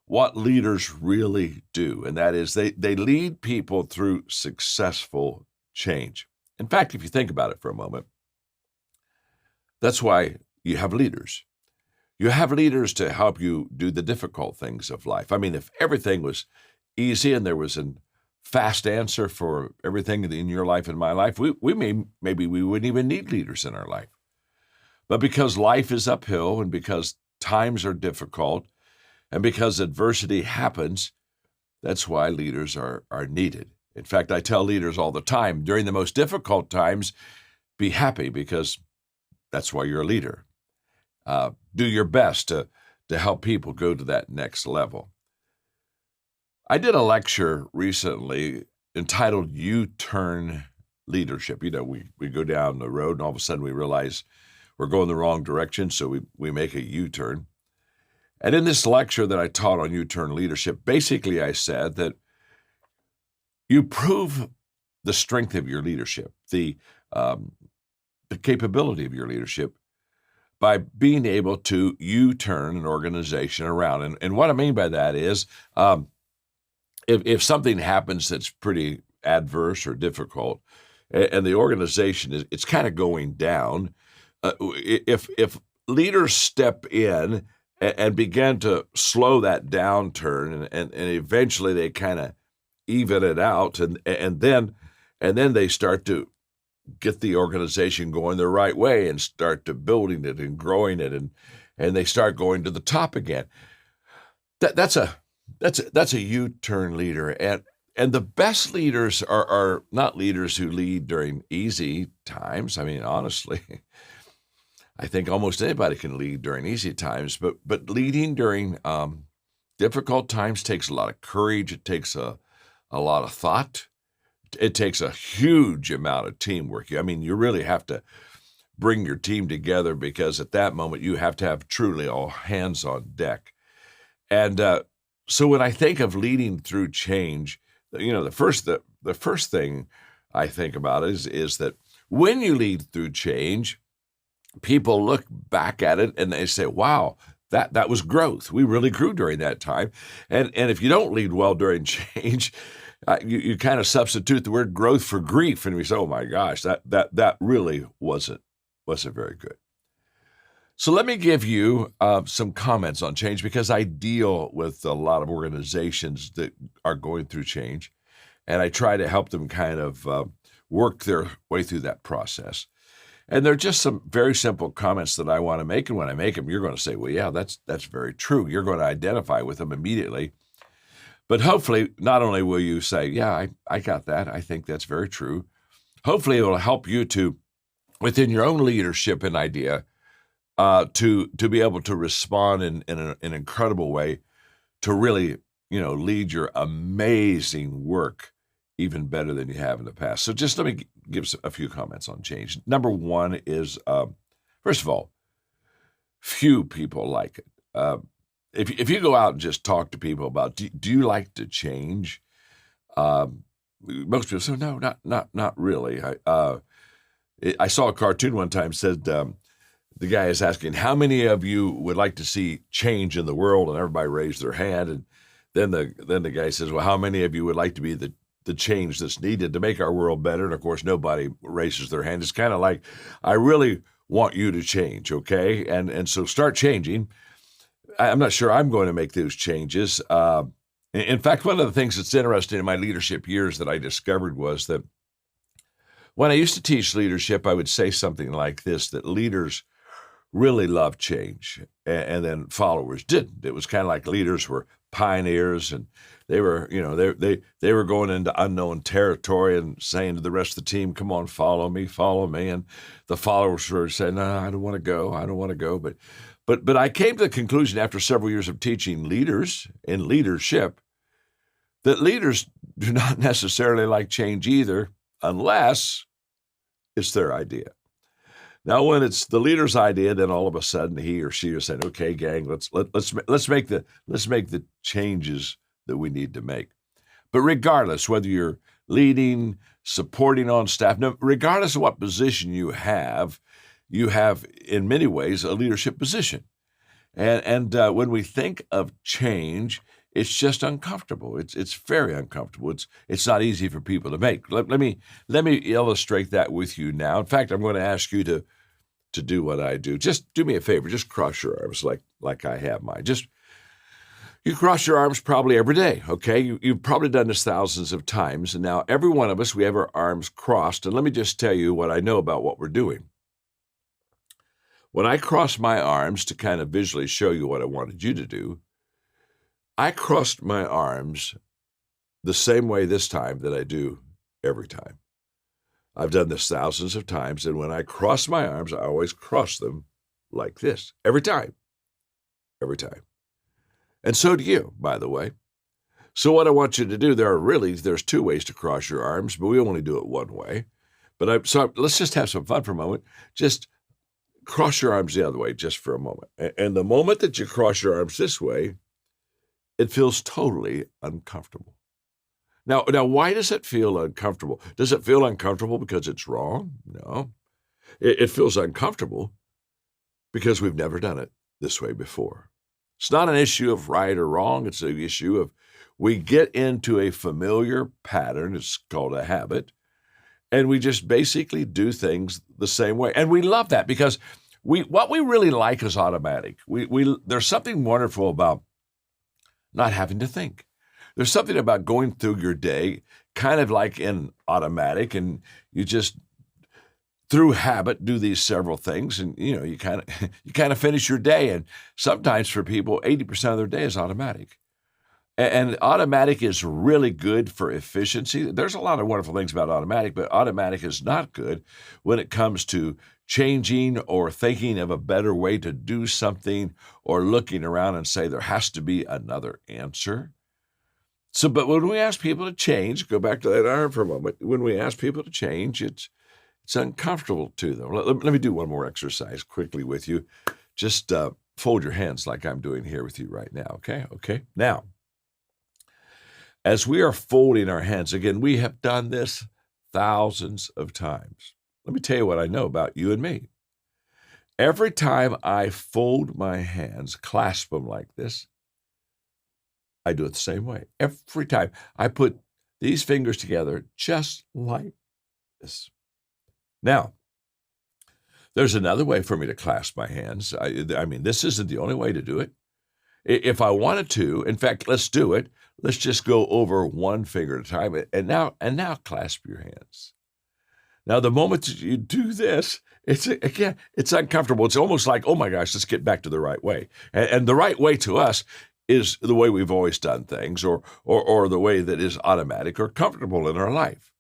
what leaders really do, and that is they lead people through successful change. In fact, if you think about it for a moment, that's why you have leaders. You have leaders to help you do the difficult things of life. I mean, if everything was easy and there was a fast answer for everything in your life and my life, maybe we wouldn't even need leaders in our life. But because life is uphill and because times are difficult and because adversity happens, that's why leaders are needed. In fact, I tell leaders all the time, during the most difficult times, be happy because that's why you're a leader. Do your best to help people go to that next level. I did a lecture recently entitled U-Turn Leadership. You know, we go down the road and all of a sudden we realize we're going the wrong direction, so we make a U-turn. And in this lecture that I taught on U-Turn Leadership, basically I said that you prove the strength of your leadership, the capability of your leadership by being able to U-turn an organization around. And what I mean by that is if something happens that's pretty adverse or difficult and the organization it's kind of going down, if leaders step in and begin to slow that downturn and eventually they kind of even it out and then they start to get the organization going the right way and start to building it and growing it and they start going to the top again. That's a U-turn leader. And the best leaders are not leaders who lead during easy times. I mean, honestly, I think almost anybody can lead during easy times, but leading during difficult times takes a lot of courage. It takes a lot of thought. It takes a huge amount of teamwork. I mean, you really have to bring your team together because at that moment you have to have truly all hands on deck. And so when I think of leading through change, you know, the first thing I think about is that when you lead through change, people look back at it and they say, wow, that was growth. We really grew during that time. And if you don't lead well during change, you kind of substitute the word growth for grief, and we say, "Oh my gosh, that really wasn't very good." So let me give you some comments on change because I deal with a lot of organizations that are going through change, and I try to help them kind of work their way through that process. And they're just some very simple comments that I want to make, and when I make them, you're going to say, "Well, yeah, that's very true." You're going to identify with them immediately. But hopefully, not only will you say, yeah, I got that. I think that's very true. Hopefully, it will help you to, within your own leadership and idea, to be able to respond in an incredible way to really, lead your amazing work even better than you have in the past. So just let me give a few comments on change. Number one is, first of all, few people like it. If you go out and just talk to people about, do you like to change? Most people say, no, not really. I saw a cartoon one time said the guy is asking, how many of you would like to see change in the world? And everybody raised their hand. And then the guy says, well, how many of you would like to be the change that's needed to make our world better? And of course, nobody raises their hand. It's kind of like, I really want you to change, okay? And so start changing. I'm not sure I'm going to make those changes. In fact, one of the things that's interesting in my leadership years that I discovered was that when I used to teach leadership, I would say something like this, that leaders really love change and then followers didn't. It was kind of like leaders were pioneers and they were, they were going into unknown territory and saying to the rest of the team, come on, follow me. And the followers were saying, no, I don't want to go. But I came to the conclusion after several years of teaching leaders in leadership that leaders do not necessarily like change either, unless it's their idea. Now, when it's the leader's idea, then all of a sudden he or she is saying, "Okay, gang, let's make the changes that we need to make." But regardless, whether you're leading, supporting on staff, regardless of what position you have in many ways a leadership position. And when we think of change, it's just uncomfortable. It's very uncomfortable. It's not easy for people to make. Let me illustrate that with you now. In fact, I'm going to ask you to do what I do. Just do me a favor. Just cross your arms like I have mine. Just you cross your arms probably every day, okay? You've probably done this thousands of times. And now every one of us, we have our arms crossed. And let me just tell you what I know about what we're doing. When I cross my arms to kind of visually show you what I wanted you to do, I crossed my arms the same way this time that I do every time. I've done this thousands of times, and when I cross my arms, I always cross them like this, every time. And so do you, by the way. So what I want you to do, there's two ways to cross your arms, but we only do it one way. So let's just have some fun for a moment. Just cross your arms the other way just for a moment. And the moment that you cross your arms this way, it feels totally uncomfortable. Now, why does it feel uncomfortable? Does it feel uncomfortable because it's wrong? No. It feels uncomfortable because we've never done it this way before. It's not an issue of right or wrong. It's an issue of we get into a familiar pattern. It's called a habit. And we just basically do things the same way. And we love that because what we really like is automatic. There's something wonderful about not having to think. There's something about going through your day kind of like in automatic, and you just through habit do these several things, and you kind of finish your day. And sometimes for people, 80% of their day is automatic. And automatic is really good for efficiency. There's a lot of wonderful things about automatic, but automatic is not good when it comes to changing or thinking of a better way to do something or looking around and say there has to be another answer. But when we ask people to change, go back to that arm for a moment. When we ask people to change, it's uncomfortable to them. Let me do one more exercise quickly with you. Just fold your hands like I'm doing here with you right now, okay? Okay. Now, as we are folding our hands, again, we have done this thousands of times. Let me tell you what I know about you and me. Every time I fold my hands, clasp them like this, I do it the same way. Every time I put these fingers together just like this. Now, there's another way for me to clasp my hands. I mean, this isn't the only way to do it. If I wanted to, in fact, let's do it. Let's just go over one finger at a time. And now clasp your hands. Now, the moment that you do this, it's uncomfortable. It's almost like, oh my gosh, let's get back to the right way. And the right way to us is the way we've always done things, or the way that is automatic or comfortable in our life.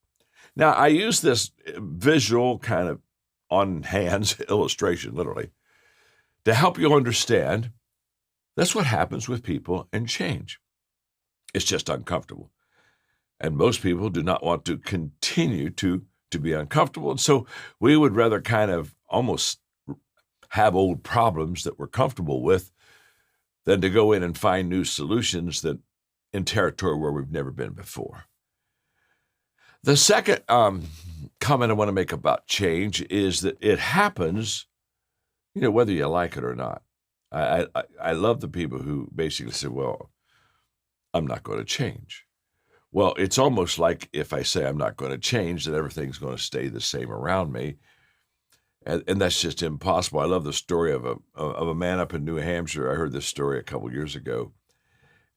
Now, I use this visual kind of on hands illustration, literally, to help you understand that's what happens with people and change. It's just uncomfortable. And most people do not want to continue to be uncomfortable. And so we would rather kind of almost have old problems that we're comfortable with than to go in and find new solutions that in territory where we've never been before. The second comment I want to make about change is that it happens, whether you like it or not. I love the people who basically say, well, I'm not going to change. Well, it's almost like if I say I'm not going to change, that everything's going to stay the same around me. And that's just impossible. I love the story of a man up in New Hampshire. I heard this story a couple years ago.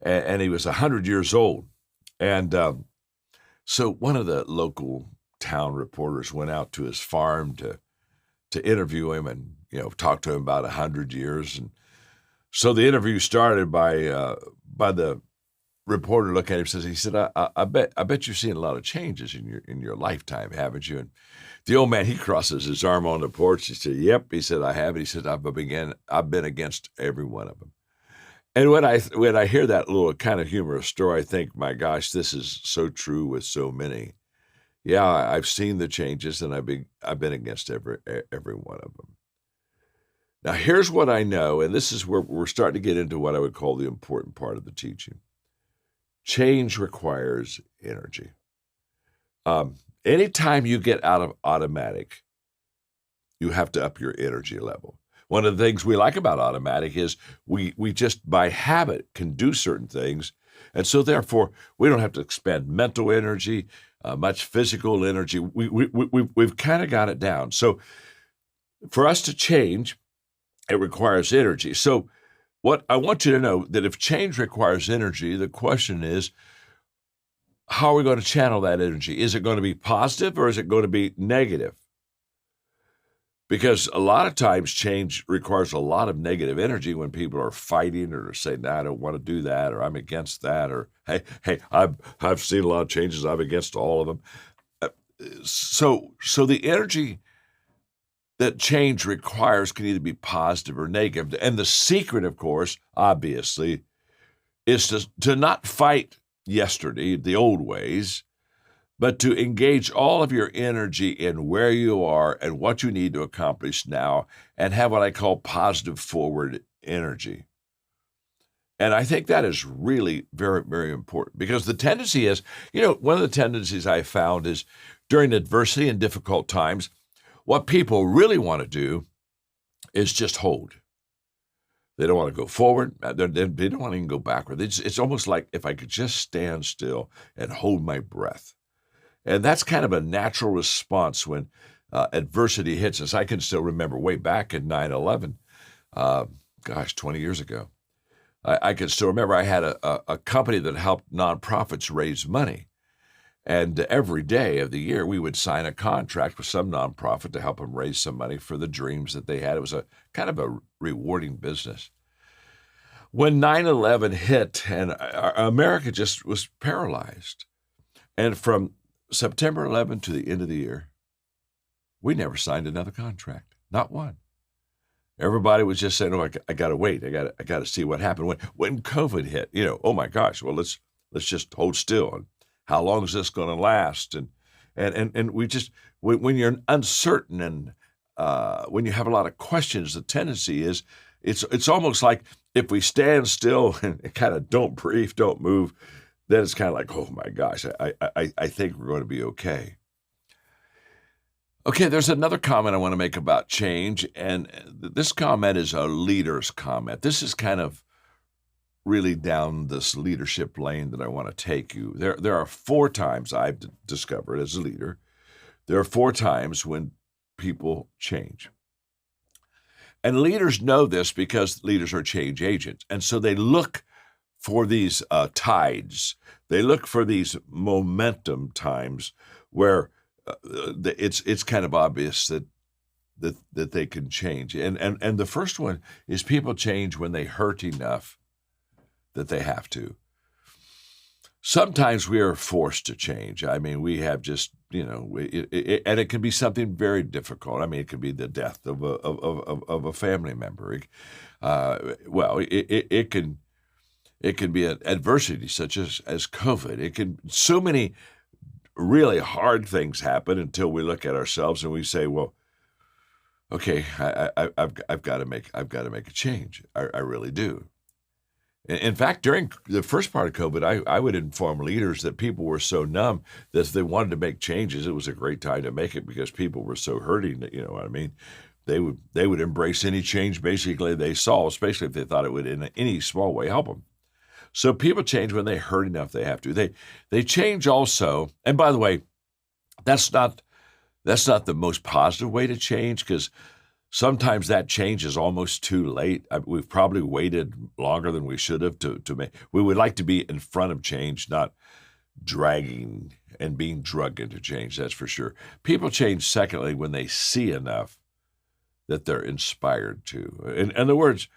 And he was 100 years old. And so one of the local town reporters went out to his farm to interview him and, talk to him about 100 years. And so the interview started by the reporter looking at him, he said, I bet you've seen a lot of changes in your lifetime, haven't you? And the old man, he crosses his arm on the porch. He said, yep. He said, I have. He said, I've been against every one of them. And when I hear that little kind of humorous story, I think, my gosh, this is so true with so many. Yeah, I've seen the changes, and I've been against every one of them. Now, here's what I know, and this is where we're starting to get into what I would call the important part of the teaching. Change requires energy. Anytime you get out of automatic, you have to up your energy level. One of the things we like about automatic is we just by habit can do certain things. And so therefore, we don't have to expend mental energy, much physical energy. We've kind of got it down. So for us to change, it requires energy. So what I want you to know that if change requires energy, the question is, how are we going to channel that energy? Is it going to be positive or is it going to be negative? Because a lot of times change requires a lot of negative energy when people are fighting or saying, "No, I don't want to do that," or "I'm against that," or "Hey, I've seen a lot of changes. I'm against all of them." So the energy that change requires can either be positive or negative. And the secret, of course, obviously, is to not fight yesterday, the old ways, but to engage all of your energy in where you are and what you need to accomplish now and have what I call positive forward energy. And I think that is really very, very important because the tendency is, one of the tendencies I found is during adversity and difficult times, what people really want to do is just hold. They don't want to go forward. They don't want to even go backward. It's almost like if I could just stand still and hold my breath. And that's kind of a natural response when adversity hits us. I can still remember way back in 9/11, 20 years ago. I can still remember I had a company that helped nonprofits raise money. And every day of the year, we would sign a contract with some nonprofit to help them raise some money for the dreams that they had. It was a kind of a rewarding business. When 9/11 hit, and America just was paralyzed. And from September 11 to the end of the year, we never signed another contract, not one. Everybody was just saying, "Oh, I got to wait. I got to see what happened." When COVID hit, oh my gosh, well, let's just hold still. And how long is this going to last? And we just, when you're uncertain and when you have a lot of questions, the tendency is it's almost like if we stand still and kind of don't breathe, don't move, then it's kind of like, oh my gosh, I think we're going to be okay. Okay, there's another comment I want to make about change, and this comment is a leader's comment. This is kind of really down this leadership lane that I want to take you. There are 4 times I've discovered as a leader, there are 4 times when people change. And leaders know this because leaders are change agents. And so they look for these tides. They look for these momentum times where it's kind of obvious that they can change. And the first one is people change when they hurt enough that they have to. Sometimes we are forced to change. I mean, we have just, and it can be something very difficult. I mean, it could be the death of a family member. It can be an adversity such as COVID. So many really hard things happen until we look at ourselves and we say, well, okay, I've got to make a change. I really do. In fact, during the first part of COVID, I would inform leaders that people were so numb that if they wanted to make changes, it was a great time to make it because people were so hurting that, what I mean? They would embrace any change basically they saw, especially if they thought it would in any small way help them. So people change when they hurt enough they have to. They change also, and by the way, that's not the most positive way to change because sometimes that change is almost too late. We've probably waited longer than we should have to make. We would like to be in front of change, not dragging and being drugged into change, that's for sure. People change, secondly, when they see enough that they're inspired to. In other words,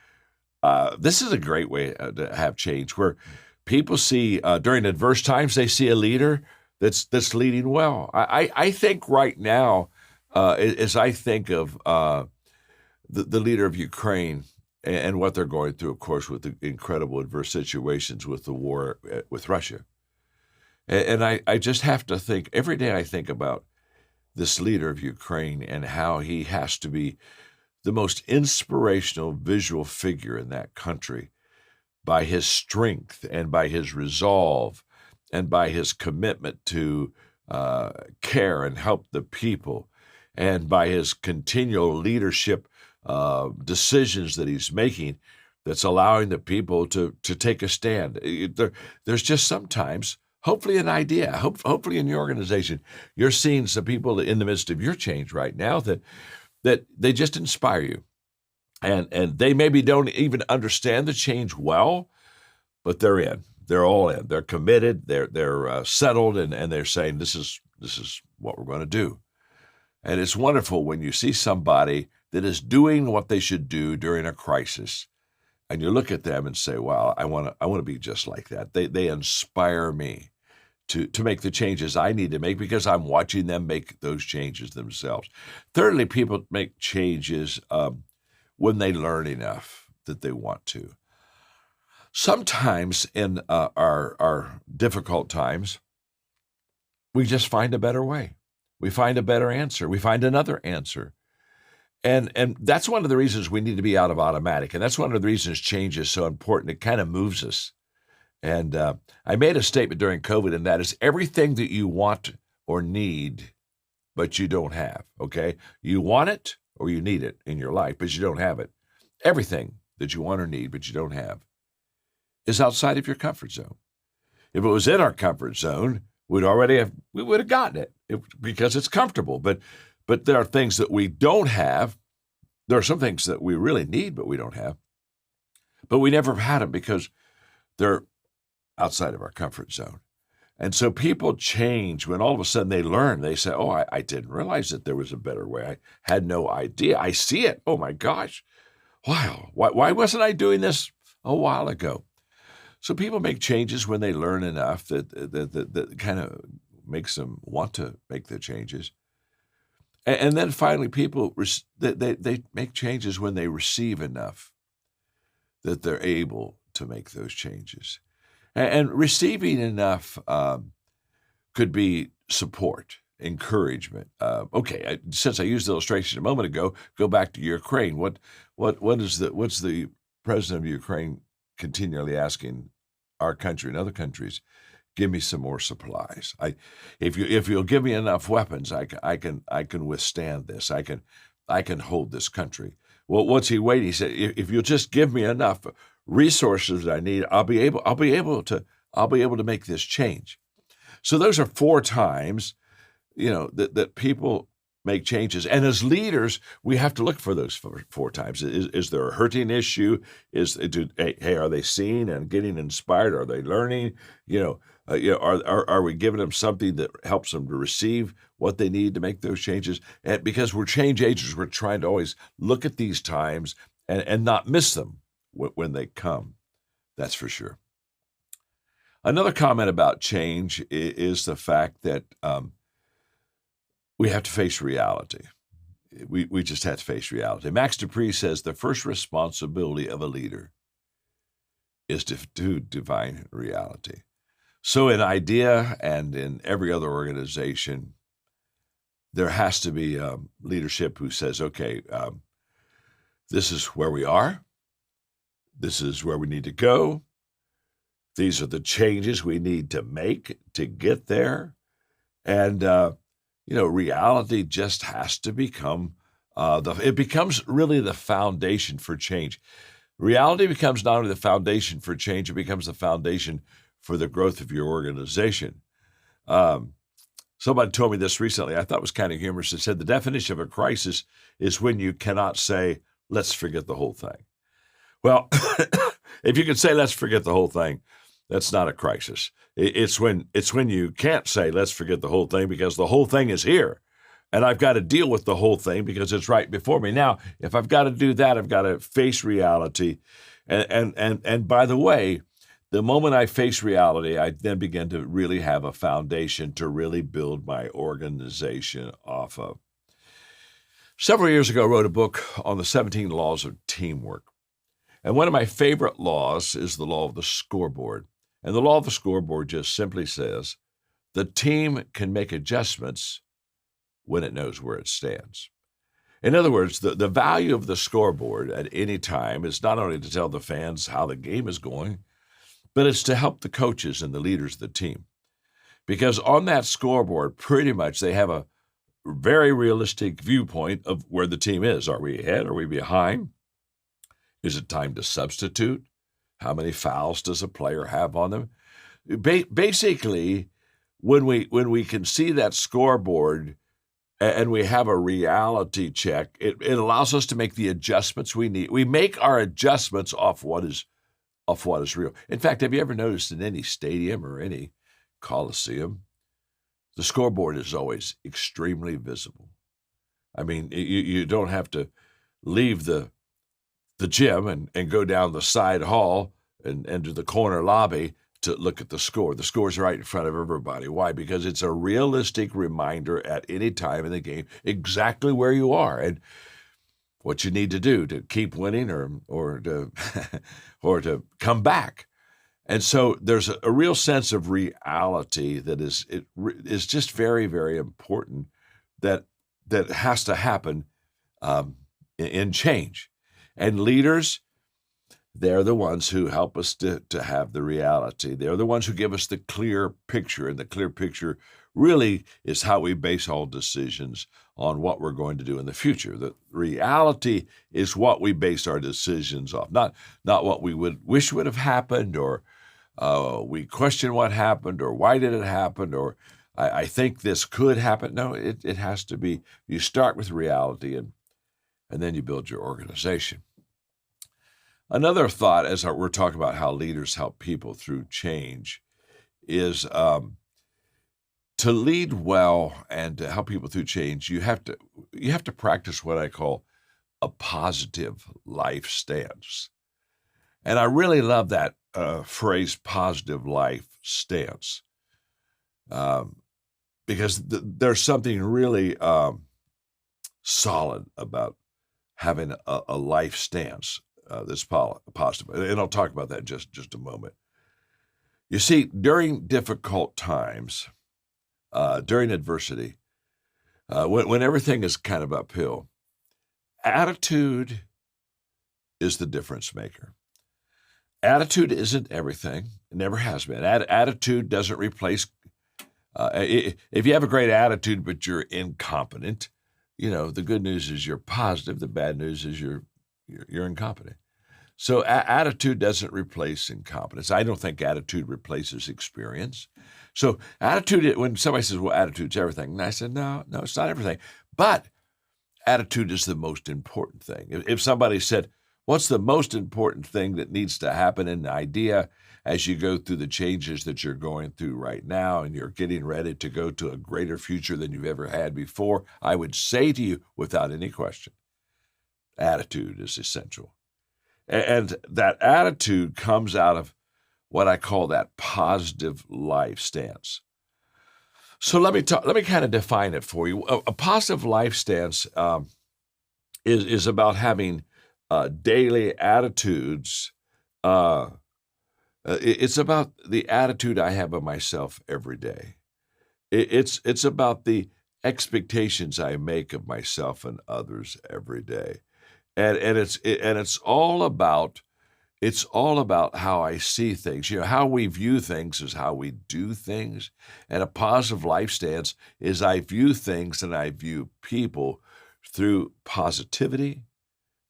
this is a great way to have change where people see during adverse times, they see a leader that's leading well. I think right now, as I think of the leader of Ukraine and what they're going through, of course, with the incredible adverse situations with the war with Russia. And I just have to think, every day I think about this leader of Ukraine and how he has to be the most inspirational visual figure in that country by his strength and by his resolve and by his commitment to care and help the people and by his continual leadership decisions that he's making that's allowing the people to take a stand. There's just sometimes, hopefully an idea, hopefully in your organization, you're seeing some people in the midst of your change right now that they just inspire you. And they maybe don't even understand the change well, but they're in. They're all in. They're committed. They're settled, and they're saying this is what we're going to do. And it's wonderful when you see somebody that is doing what they should do during a crisis, and you look at them and say, "Wow, I want to be just like that." They inspire me to make the changes I need to make because I'm watching them make those changes themselves. Thirdly, people make changes when they learn enough that they want to. Sometimes in our difficult times, we just find a better way. We find a better answer. We find another answer. And that's one of the reasons we need to be out of automatic. And that's one of the reasons change is so important. It kind of moves us. And I made a statement during COVID, and that is everything that you want or need, but you don't have, okay? You want it or you need it in your life, but you don't have it. Everything that you want or need, but you don't have, is outside of your comfort zone. If it was in our comfort zone, we would have gotten it because it's comfortable. But there are things that we don't have. There are some things that we really need, but we don't have. But we never have had them because they're outside of our comfort zone. And so people change when all of a sudden they learn. They say, oh, I didn't realize that there was a better way. I had no idea. I see it. Oh, my gosh. Wow. Why wasn't I doing this a while ago? So people make changes when they learn enough that kind of makes them want to make the changes. And then finally, people, they make changes when they receive enough that they're able to make those changes. And receiving enough could be support, encouragement. Since I used the illustration a moment ago, go back to Ukraine. What's the president of Ukraine continually asking our country and other countries? Give me some more supplies. If you'll give me enough weapons, I can withstand this. I can hold this country. Well, what's he waiting? He said, if you'll just give me enough resources that I need, I'll be able to make this change. So those are 4 times, that people make changes. And as leaders, we have to look for those 4 times. Is there a hurting issue? Are they seeing and getting inspired? Are they learning? Are we giving them something that helps them to receive what they need to make those changes? And because we're change agents, we're trying to always look at these times and not miss them when they come. That's for sure. Another comment about change is the fact that we have to face reality. We just have to face reality. Max Dupree says the first responsibility of a leader is to define reality. So in IDEA and in every other organization, there has to be leadership who says, okay, this is where we are. This is where we need to go. These are the changes we need to make to get there. And, reality just has to become, it becomes really the foundation for change. Reality becomes not only the foundation for change, it becomes the foundation for the growth of your organization. Somebody told me this recently. I thought it was kind of humorous. It said the definition of a crisis is when you cannot say, let's forget the whole thing. Well, if you can say, let's forget the whole thing, that's not a crisis. It's when you can't say, let's forget the whole thing because the whole thing is here. And I've got to deal with the whole thing because it's right before me. Now, if I've got to do that, I've got to face reality. And by the way, the moment I face reality, I then begin to really have a foundation to really build my organization off of. Several years ago, I wrote a book on the 17 laws of teamwork. And one of my favorite laws is the law of the scoreboard. And the law of the scoreboard just simply says, the team can make adjustments when it knows where it stands. In other words, the value of the scoreboard at any time is not only to tell the fans how the game is going, but it's to help the coaches and the leaders of the team. Because on that scoreboard, pretty much they have very realistic viewpoint of where the team is. Are we ahead? Are we behind? Is it time to substitute? How many fouls does a player have on them? Basically, when we can see that scoreboard and we have a reality check, it allows us to make the adjustments we need. We make our adjustments off what is real. In fact, have you ever noticed in any stadium or any coliseum, the scoreboard is always extremely visible? I mean, you don't have to leave the gym and go down the side hall and to the corner lobby to look at the score. The score's right in front of everybody. Why? Because it's a realistic reminder at any time in the game exactly where you are and what you need to do to keep winning or to or to come back. And so there's a real sense of reality that is just very, very important that has to happen in change. And leaders, they're the ones who help us to have the reality. They're the ones who give us the clear picture, and the clear picture really is how we base all decisions on what we're going to do in the future. The reality is what we base our decisions off, not what we would wish would have happened, or we question what happened, or why did it happen, or I think this could happen. No, it has to be, you start with reality and then you build your organization. Another thought, as we're talking about how leaders help people through change, is to lead well and to help people through change, you have to practice what I call a positive life stance. And I really love that phrase, positive life stance, because there's something really solid about having a life stance that's positive. And I'll talk about that in just a moment. You see, during difficult times, during adversity, when everything is kind of uphill, attitude is the difference maker. Attitude isn't everything. It never has been. Attitude doesn't replace. If you have a great attitude but you're incompetent, the good news is you're positive. The bad news is you're incompetent. So attitude doesn't replace incompetence. I don't think attitude replaces experience. So attitude, when somebody says, well, attitude's everything, and I said, no, it's not everything. But attitude is the most important thing. If somebody said, what's the most important thing that needs to happen in the idea as you go through the changes that you're going through right now and you're getting ready to go to a greater future than you've ever had before, I would say to you without any question, attitude is essential. And that attitude comes out of what I call that positive life stance. So let me kind of define it for you. A positive life stance is about having daily attitudes. It's about the attitude I have of myself every day. It's about the expectations I make of myself and others every day. And it's all about how I see things. How we view things is how we do things. And a positive life stance is I view things and I view people through positivity,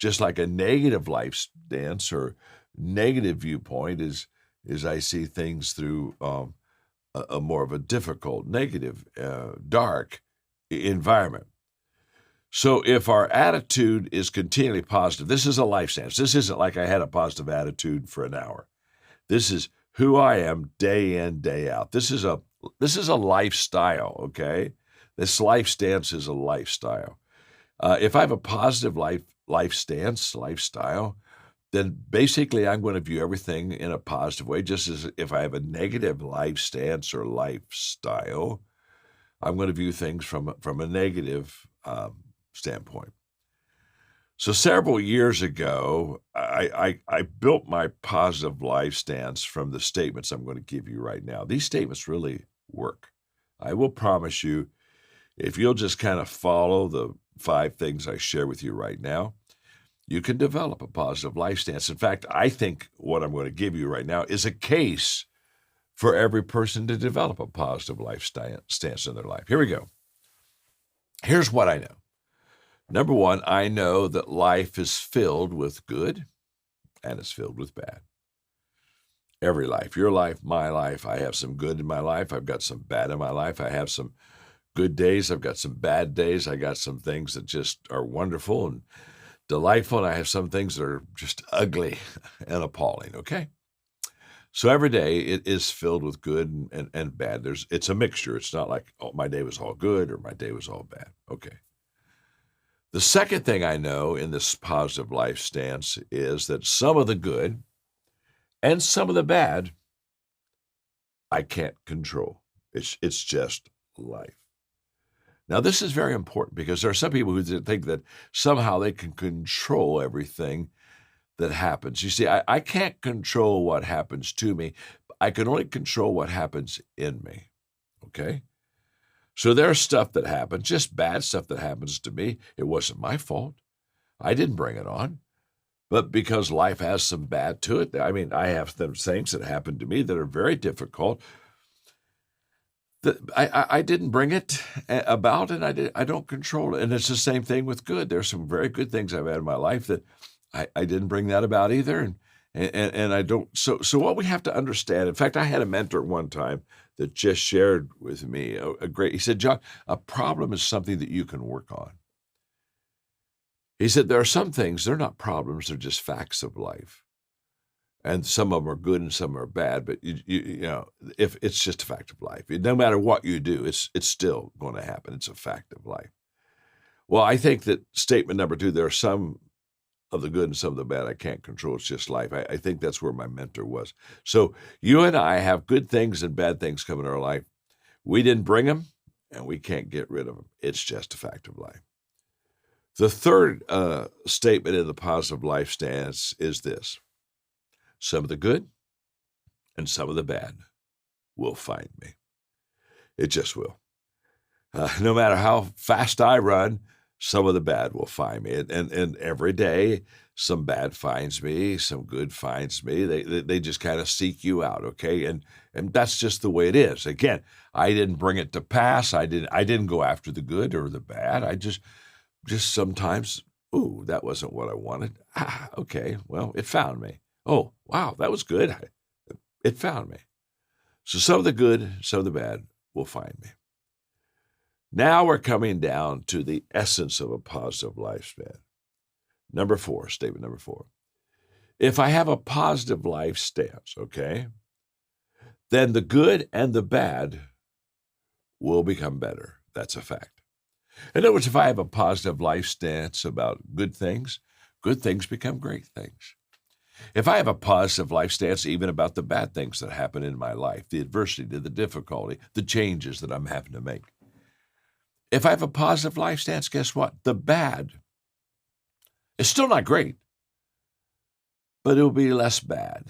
just like a negative life stance or negative viewpoint is I see things through a more of a difficult, negative, dark environment. So if our attitude is continually positive, this is a life stance. This isn't like I had a positive attitude for an hour. This is who I am day in, day out. This is a lifestyle, okay? This life stance is a lifestyle. If I have a positive lifestyle, then basically I'm going to view everything in a positive way. Just as if I have a negative life stance or lifestyle, I'm going to view things from a negative standpoint. So several years ago, I built my positive life stance from the statements I'm going to give you right now. These statements really work. I will promise you, if you'll just kind of follow the 5 things I share with you right now, you can develop a positive life stance. In fact, I think what I'm going to give you right now is a case for every person to develop a positive life stance in their life. Here we go. Here's what I know. Number one, I know that life is filled with good and it's filled with bad. Every life, your life, my life. I have some good in my life. I've got some bad in my life. I have some good days. I've got some bad days. I got some things that just are wonderful and delightful. And I have some things that are just ugly and appalling. Okay. So every day it is filled with good and bad. It's a mixture. It's not like, oh, my day was all good or my day was all bad. Okay. The second thing I know in this positive life stance is that some of the good and some of the bad I can't control. It's just life. Now, this is very important because there are some people who think that somehow they can control everything that happens. You see, I can't control what happens to me. I can only control what happens in me. Okay? So there's stuff that happens, just bad stuff that happens to me. It wasn't my fault. I didn't bring it on. But because life has some bad to it, I mean, I have some things that happen to me that are very difficult. I didn't bring it about, and I don't control it. And it's the same thing with good. There's some very good things I've had in my life that I didn't bring that about either, and I don't. So what we have to understand. In fact, I had a mentor one time that just shared with me a great. He said, "John, a problem is something that you can work on." He said, "There are some things, they're not problems, they're just facts of life. And some of them are good and some are bad, but you know, if it's just a fact of life, no matter what you do, it's still going to happen. It's a fact of life." Well, I think that statement number two, there are some of the good and some of the bad I can't control. It's just life. I think that's where my mentor was. So you and I have good things and bad things come in our life. We didn't bring them and we can't get rid of them. It's just a fact of life. The third statement in the positive life stance is this: some of the good and some of the bad will find me. It just will. No matter how fast I run, some of the bad will find me. And every day, some bad finds me, some good finds me. They just kind of seek you out, okay? And that's just the way it is. Again, I didn't bring it to pass. I didn't go after the good or the bad. I just sometimes, ooh, that wasn't what I wanted. Okay, well, it found me. Oh, wow, that was good. It found me. So some of the good, some of the bad will find me. Now we're coming down to the essence of a positive lifespan. Number four, statement number four. If I have a positive life stance, okay, then the good and the bad will become better. That's a fact. In other words, if I have a positive life stance about good things become great things. If I have a positive life stance even about the bad things that happen in my life, the adversity, the difficulty, the changes that I'm having to make. If I have a positive life stance, guess what? The bad is still not great, but it will be less bad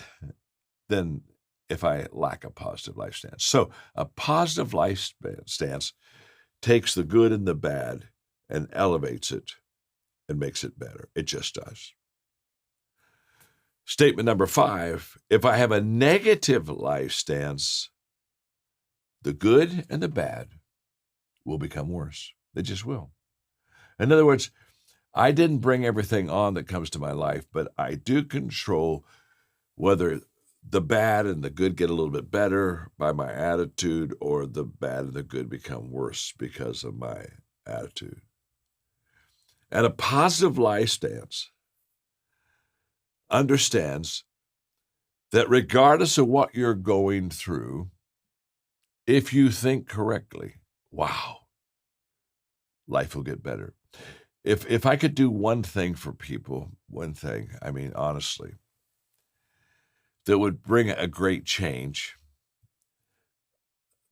than if I lack a positive life stance. So a positive life stance takes the good and the bad and elevates it and makes it better. It just does. Statement number five, if I have a negative life stance, the good and the bad will become worse. They just will. In other words, I didn't bring everything on that comes to my life, but I do control whether the bad and the good get a little bit better by my attitude or the bad and the good become worse because of my attitude. And a positive life stance understands that regardless of what you're going through, if you think correctly, wow, life will get better. If I could do one thing for people, I mean, honestly, that would bring a great change,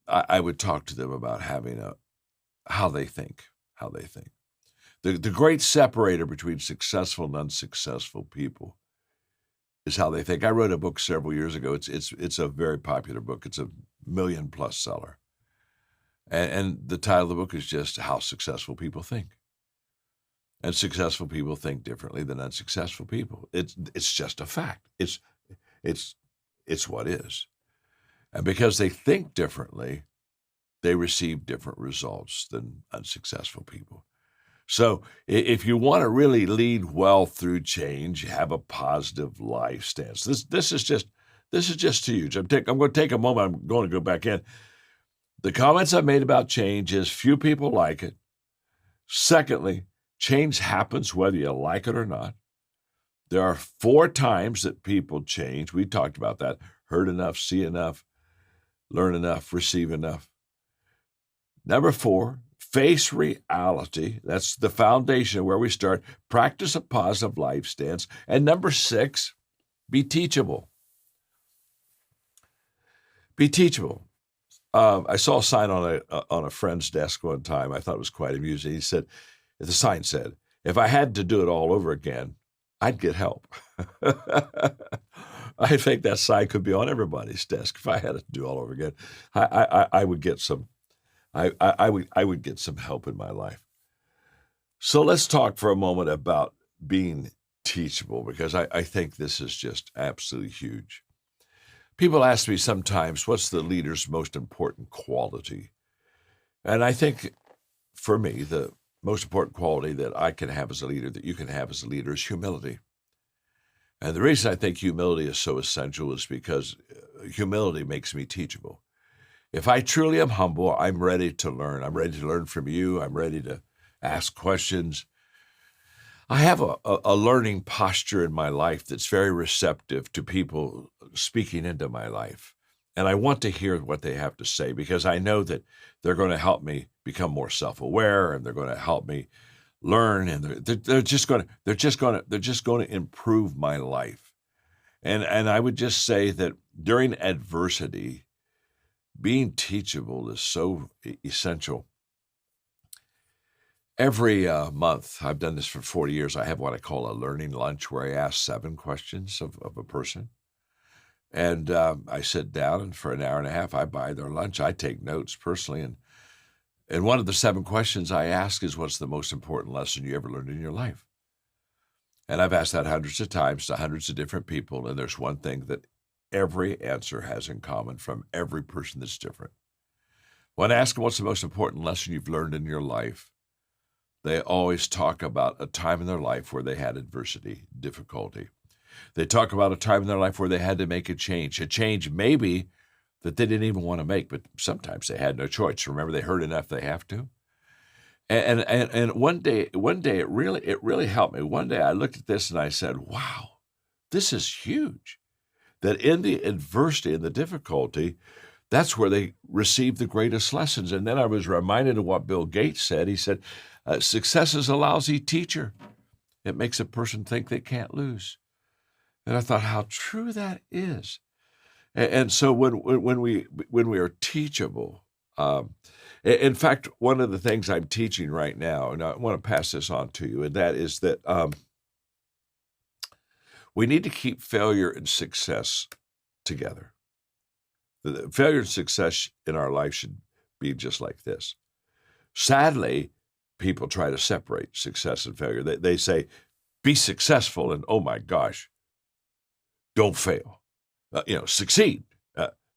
I would talk to them about having how they think. The great separator between successful and unsuccessful people is how they think. I wrote a book several years ago. It's a very popular book. It's a $1 million+ seller. And the title of the book is just How Successful People Think. And successful people think differently than unsuccessful people. It's just a fact. It's what is. And because they think differently, they receive different results than unsuccessful people. So if you want to really lead well through change, have a positive life stance. This is just huge. I'm going to take a moment. I'm going to go back in. The comments I made about change is few people like it. Secondly, change happens whether you like it or not. There are 4 times that people change. We talked about that. Heard enough, see enough, learn enough, receive enough. Number 4, face reality. That's the foundation where we start. Practice a positive life stance. And number 6, be teachable. Be teachable. I saw a sign on a friend's desk one time. I thought it was quite amusing. He said, the sign said, "If I had to do it all over again, I'd get help." I think that sign could be on everybody's desk. If I had to do it all over again, I would get some. I would get some help in my life. So let's talk for a moment about being teachable, because I think this is just absolutely huge. People ask me sometimes, what's the leader's most important quality? And I think for me, the most important quality that I can have as a leader, that you can have as a leader, is humility. And the reason I think humility is so essential is because humility makes me teachable. If I truly am humble, I'm ready to learn. I'm ready to learn from you. I'm ready to ask questions. I have a learning posture in my life that's very receptive to people speaking into my life. And I want to hear what they have to say, because I know that they're going to help me become more self-aware, and they're going to help me learn, and they're just going to improve my life. And I would just say that during adversity, being teachable is so essential. Every month, I've done this for 40 years, I have what I call a learning lunch, where I ask 7 questions of a person. And I sit down, and for an hour and a half, I buy their lunch. I take notes personally. And one of the 7 questions I ask is, what's the most important lesson you ever learned in your life? And I've asked that hundreds of times to hundreds of different people. And there's one thing that every answer has in common from every person that's different. When I ask them, what's the most important lesson you've learned in your life, they always talk about a time in their life where they had adversity, difficulty. They talk about a time in their life where they had to make a change maybe that they didn't even want to make, but sometimes they had no choice. Remember, they heard enough, they have to. And one day it really helped me. One day I looked at this and I said, wow, this is huge. That in the adversity and the difficulty, that's where they received the greatest lessons. And then I was reminded of what Bill Gates said. He said, success is a lousy teacher. It makes a person think they can't lose. And I thought how true that is. And so when we are teachable, in fact, one of the things I'm teaching right now, and I want to pass this on to you, and that is that we need to keep failure and success together. The failure and success in our life should be just like this. Sadly, people try to separate success and failure. They say, be successful, and oh my gosh, don't fail. Succeed.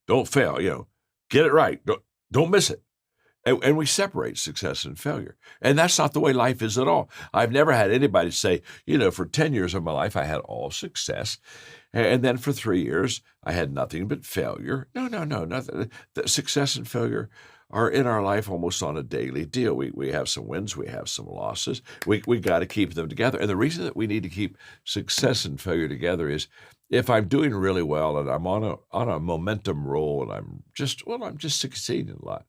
Don't fail. Get it right. Don't miss it. And we separate success and failure. And that's not the way life is at all. I've never had anybody say, for 10 years of my life, I had all success. And then for 3 years, I had nothing but failure. No, nothing. The success and failure are in our life almost on a daily deal. We have some wins, we have some losses. We got to keep them together. And the reason that we need to keep success and failure together is if I'm doing really well and I'm on a momentum roll and I'm just succeeding a lot,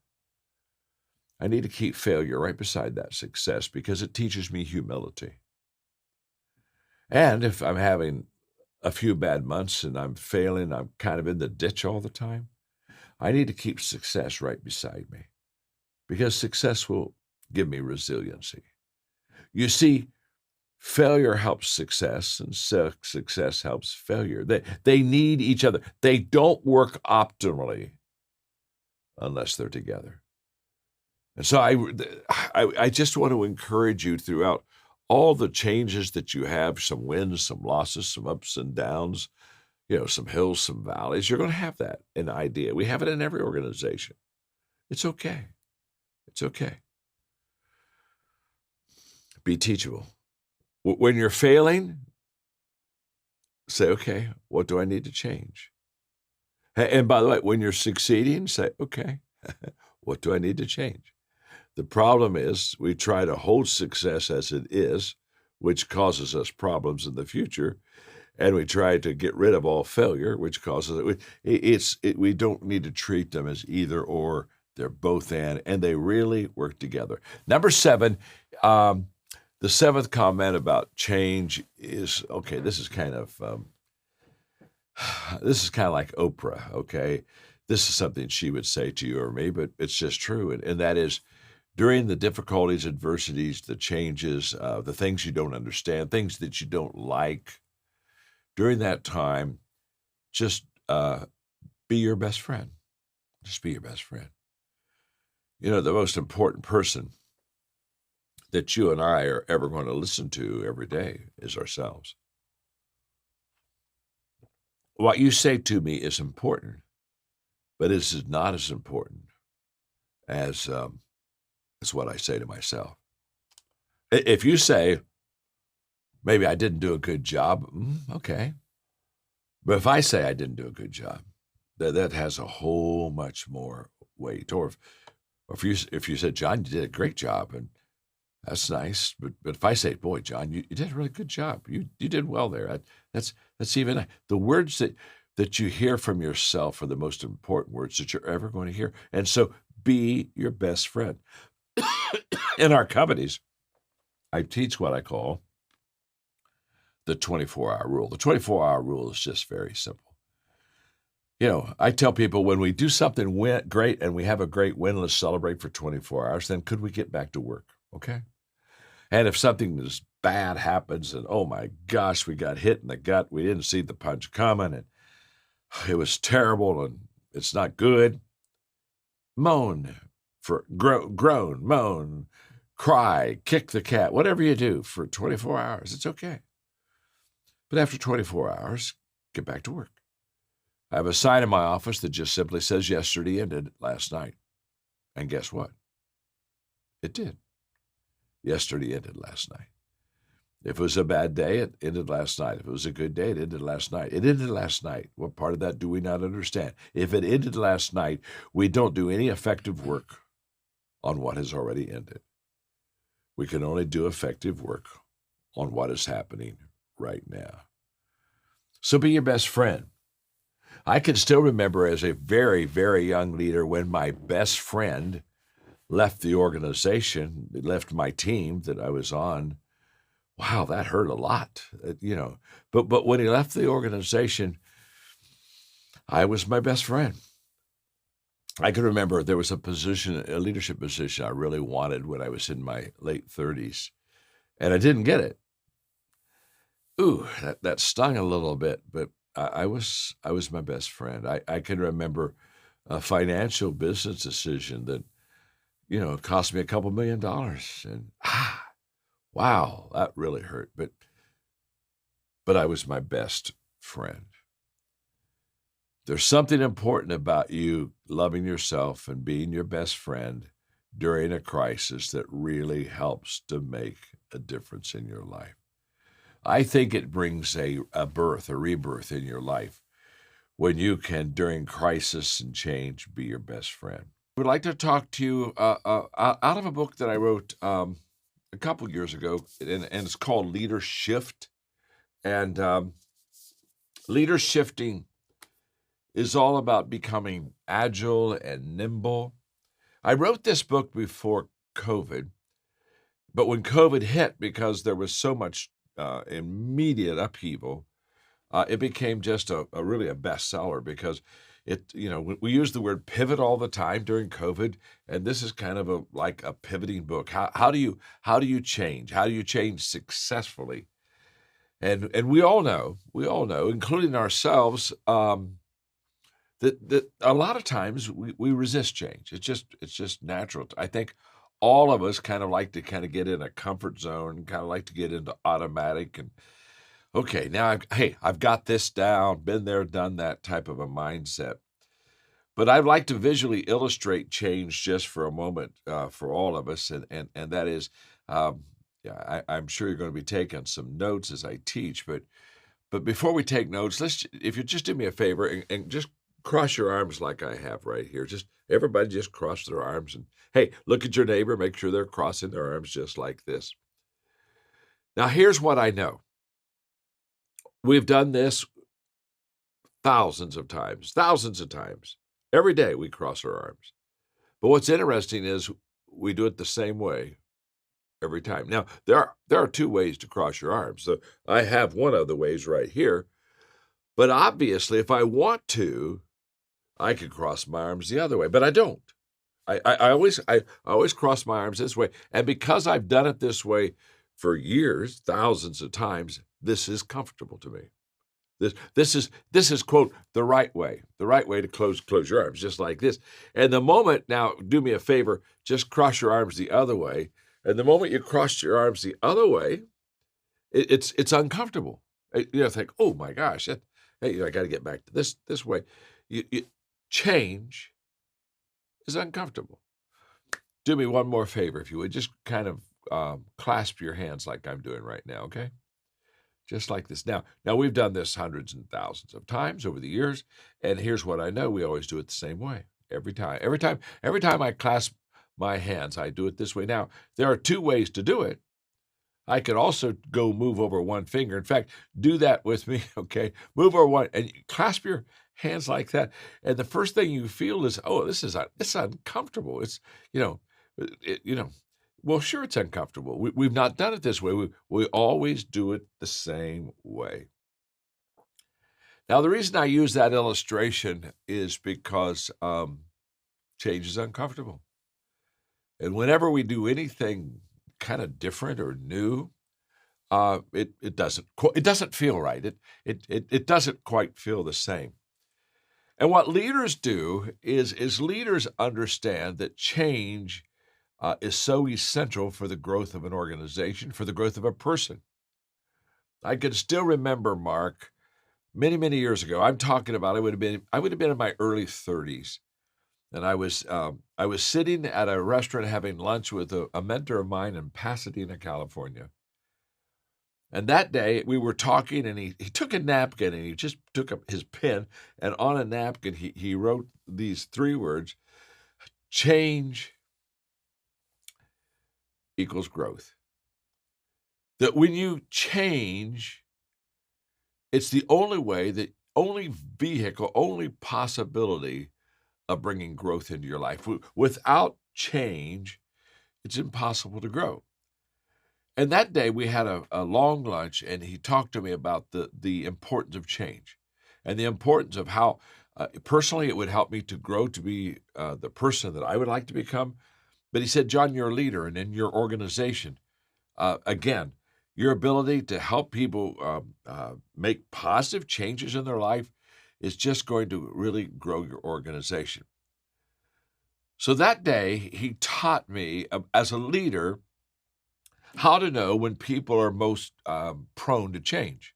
I need to keep failure right beside that success, because it teaches me humility. And if I'm having a few bad months and I'm failing, I'm kind of in the ditch all the time, I need to keep success right beside me, because success will give me resiliency. You see, failure helps success, and success helps failure. They need each other. They don't work optimally unless they're together. And so I just want to encourage you throughout all the changes that you have, some wins, some losses, some ups and downs, some hills, some valleys. You're going to have that, an idea. We have it in every organization. It's okay. It's okay. Be teachable. When you're failing, say, okay, what do I need to change? And by the way, when you're succeeding, say, okay, what do I need to change? The problem is we try to hold success as it is, which causes us problems in the future. And we try to get rid of all failure, which causes we don't need to treat them as either or. They're both and they really work together. Number 7, the 7th comment about change is, okay, this is kind of like Oprah, okay? This is something she would say to you or me, but it's just true. And that is, during the difficulties, adversities, the changes, the things you don't understand, things that you don't like, during that time, just be your best friend. Just be your best friend. You know, the most important person that you and I are ever going to listen to every day is ourselves. What you say to me is important, but it is not as important as what I say to myself. If you say, maybe I didn't do a good job, okay. But if I say I didn't do a good job, that has a whole much more weight. Or if you said, John, you did a great job, and that's nice. But if I say, boy, John, you did a really good job. You did well there. That's even the words that you hear from yourself are the most important words that you're ever going to hear. And so be your best friend. In our companies, I teach what I call the 24-hour rule. The 24-hour rule is just very simple. You know, I tell people when we do something great and we have a great win, let's celebrate for 24 hours, then could we get back to work? Okay. And if something is bad happens and, oh my gosh, we got hit in the gut, we didn't see the punch coming, and it was terrible and it's not good, moan, groan, moan, cry, kick the cat, whatever you do for 24 hours, it's okay. But after 24 hours, get back to work. I have a sign in my office that just simply says yesterday ended last night. And guess what? It did. Yesterday ended last night. If it was a bad day, it ended last night. If it was a good day, it ended last night. It ended last night. What part of that do we not understand? If it ended last night, we don't do any effective work on what has already ended. We can only do effective work on what is happening right now. So be your best friend. I can still remember as a very, very young leader when my best friend left the organization, left my team that I was on. Wow, that hurt a lot, you know. But when he left the organization, I was my best friend. I can remember there was a leadership position I really wanted when I was in my late 30s, and I didn't get it. Ooh, that stung a little bit, but I was my best friend. I can remember a financial business decision that, you know, cost me a couple $1 million, and wow, that really hurt. But I was my best friend. There's something important about you loving yourself and being your best friend during a crisis that really helps to make a difference in your life. I think it brings a rebirth in your life when you can, during crisis and change, be your best friend. I would like to talk to you out of a book that I wrote a couple years ago, and it's called Leader Shift. And leader shifting is all about becoming agile and nimble. I wrote this book before COVID, but when COVID hit, because there was so much immediate upheaval, it became just really a bestseller because we use the word pivot all the time during COVID, and this is kind of like a pivoting book. How do you change? How do you change successfully? And we all know, including ourselves, that a lot of times we resist change. It's just natural. I think all of us kind of like to kind of get in a comfort zone, kind of like to get into automatic and, okay, now I've got this down, been there, done that type of a mindset. But I'd like to visually illustrate change just for a moment for all of us, and that is, um, yeah, I'm sure you're going to be taking some notes as I teach, but before we take notes, if you just do me a favor and just cross your arms like I have right here. Just everybody just cross their arms and hey, look at your neighbor, make sure they're crossing their arms just like this. Now, here's what I know. We've done this thousands of times, thousands of times. Every day we cross our arms. But what's interesting is we do it the same way every time. Now, there are two ways to cross your arms. So I have one of the ways right here. But obviously, if I want to, I could cross my arms the other way, but I don't. I always cross my arms this way. And because I've done it this way for years, thousands of times, this is comfortable to me. This is quote the right way to close your arms, just like this. And the moment now, do me a favor, just cross your arms the other way. And the moment you cross your arms the other way, it's uncomfortable. Think, oh my gosh, hey, I got to get back to this way. Change is uncomfortable. Do me one more favor, if you would, just kind of clasp your hands like I'm doing right now, okay? Just like this. Now we've done this hundreds and thousands of times over the years, and here's what I know: we always do it the same way every time. Every time I clasp my hands, I do it this way. Now there are two ways to do it. I could also go move over one finger. In fact, do that with me, okay? Move over one and clasp your hands like that. And the first thing you feel is, oh, it's uncomfortable. It's, you know, well, sure, it's uncomfortable. We've not done it this way. We always do it the same way. Now, the reason I use that illustration is because change is uncomfortable. And whenever we do anything kind of different or new, it doesn't feel right. It doesn't quite feel the same. And what leaders do is leaders understand that change is so essential for the growth of an organization, for the growth of a person. I can still remember, Mark, many years ago. I'm talking about I would have been in my early 30s, and I was sitting at a restaurant having lunch with a mentor of mine in Pasadena, California. And that day we were talking, and he took a napkin and he just took up his pen, and on a napkin he wrote these three words: change equals growth. That when you change, it's the only vehicle, only possibility of bringing growth into your life. Without change, it's impossible to grow. And that day we had a long lunch, and he talked to me about the importance of change and the importance of how personally it would help me to grow to be the person that I would like to become. But he said, John, you're a leader, and in your organization, again, your ability to help people make positive changes in their life is just going to really grow your organization. So that day, he taught me as a leader how to know when people are most prone to change.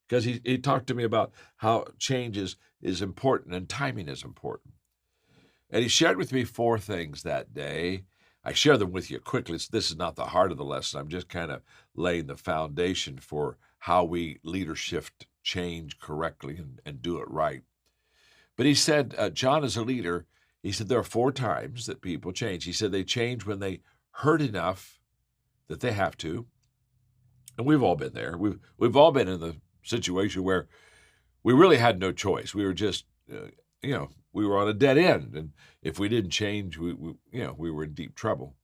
Because he talked to me about how change is important and timing is important. And he shared with me 4 things that day. I share them with you quickly. This is not the heart of the lesson. I'm just kind of laying the foundation for how we leadership change correctly and do it right. But he said, John, as a leader, he said there are 4 times that people change. He said they change when they hurt enough that they have to. And we've all been there. We've all been in the situation where we really had no choice. We were just, we were on a dead end. And if we didn't change, we were in deep trouble.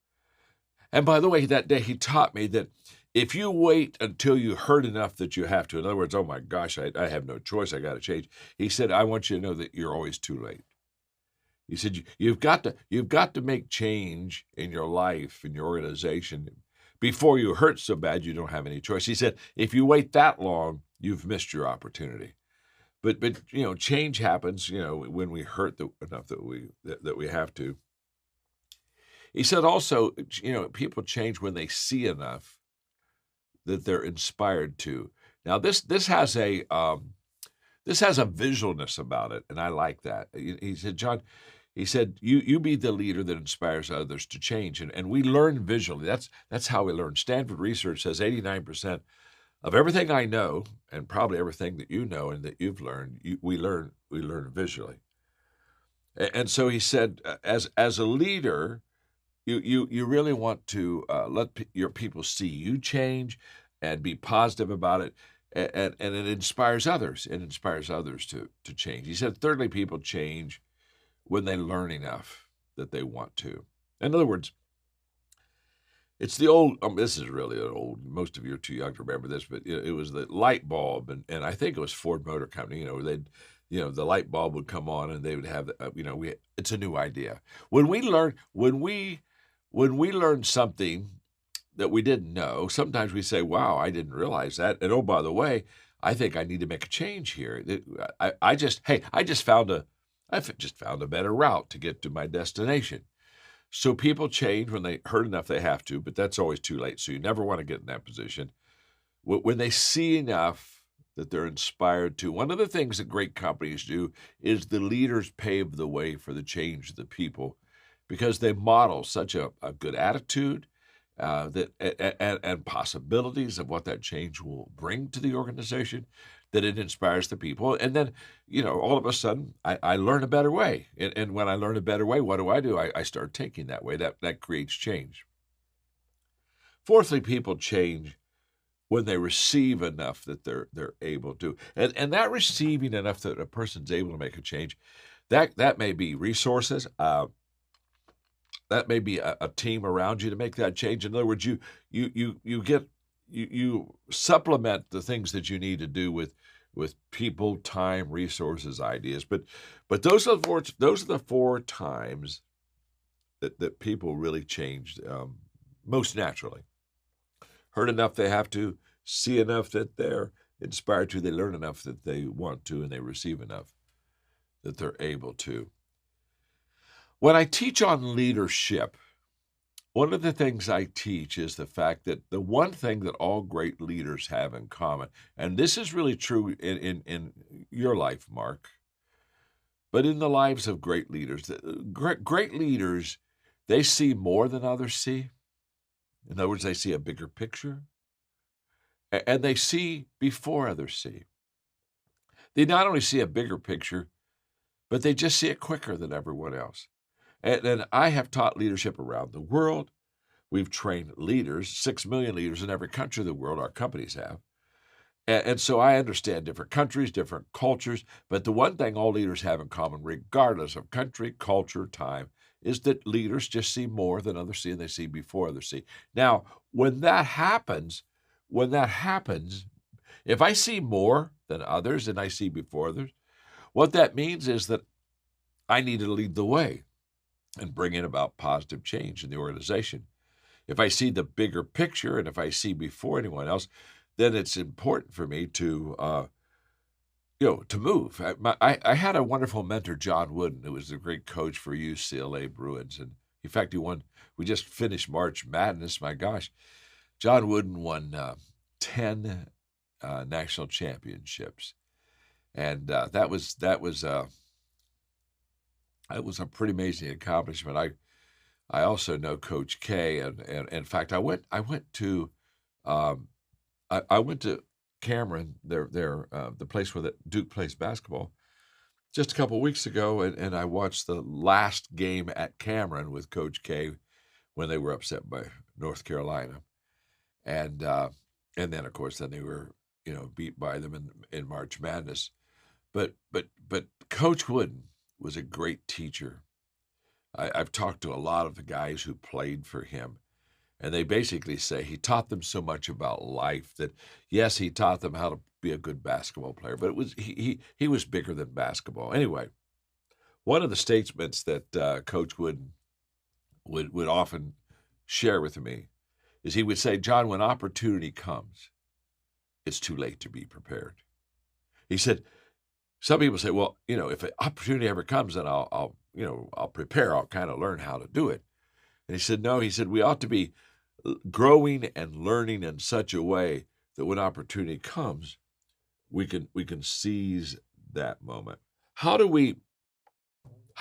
And by the way, that day he taught me that if you wait until you hurt enough that you have to, in other words, oh my gosh, I have no choice, I got to change. He said, I want you to know that you're always too late. He said, you've got to make change in your life, in your organization, before you hurt so bad you don't have any choice. He said, if you wait that long, you've missed your opportunity. But change happens, when we hurt enough that we have to. He said also, people change when they see enough that they're inspired to. Now this has a This has a visualness about it, and I like that. He said, John, he said, you be the leader that inspires others to change. And we learn visually. That's how we learn. Stanford research says 89% of everything I know, and probably everything that you know and that you've learned, we learn visually. And so he said, as a leader, you really want to let your people see you change and be positive about it, and it inspires others. It inspires others to change. He said, thirdly, people change when they learn enough that they want to. In other words, it's the old, this is really old, most of you are too young to remember this, but it was the light bulb, and I think it was Ford Motor Company, the light bulb would come on and they would have, it's a new idea. When we learn something that we didn't know, sometimes we say, wow, I didn't realize that. And oh, by the way, I think I need to make a change here. I just found a better route to get to my destination. So people change when they hurt enough they have to, but that's always too late. So you never want to get in that position. When they see enough that they're inspired to. One of the things that great companies do is the leaders pave the way for the change of the people because they model such a good attitude and possibilities of what that change will bring to the organization, that it inspires the people. And then, all of a sudden, I learn a better way. And when I learn a better way, what do? I start thinking that way. That creates change. Fourthly, people change when they receive enough that they're able to. And that receiving enough that a person's able to make a change, that may be resources, that may be a team around you to make that change. In other words, you supplement the things that you need to do with people, time, resources, ideas. But those are the four times that people really changed most naturally. Heard enough they have to, see enough that they're inspired to, they learn enough that they want to, and they receive enough that they're able to. When I teach on leadership, one of the things I teach is the fact that the one thing that all great leaders have in common, and this is really true in your life, Mark, but in the lives of great leaders, great leaders, they see more than others see. In other words, they see a bigger picture, and they see before others see. They not only see a bigger picture, but they just see it quicker than everyone else. And I have taught leadership around the world. We've trained leaders, 6 million leaders in every country of the world, our companies have. And so I understand different countries, different cultures, but the one thing all leaders have in common, regardless of country, culture, time, is that leaders just see more than others see, and they see before others see. Now, when that happens, if I see more than others and I see before others, what that means is that I need to lead the way and bring in about positive change in the organization. If I see the bigger picture and if I see before anyone else, then it's important for me to move. I had a wonderful mentor, John Wooden, who was a great coach for UCLA Bruins. And in fact, we just finished March Madness. My gosh, John Wooden won 10 national championships. And that was a pretty amazing accomplishment. I also know Coach K, and in fact, I went to Cameron, the place where Duke plays basketball, just a couple of weeks ago, and I watched the last game at Cameron with Coach K when they were upset by North Carolina, and then of course they were beat by them in March Madness, but Coach Wooden was a great teacher. I've talked to a lot of the guys who played for him, and they basically say he taught them so much about life that, yes, he taught them how to be a good basketball player, but he was bigger than basketball. Anyway, one of the statements that Coach Wooden would often share with me is he would say, John, when opportunity comes, it's too late to be prepared. He said, some people say, well, if an opportunity ever comes, then I'll prepare. I'll kind of learn how to do it. And he said, no, we ought to be growing and learning in such a way that when opportunity comes, we can seize that moment. How do we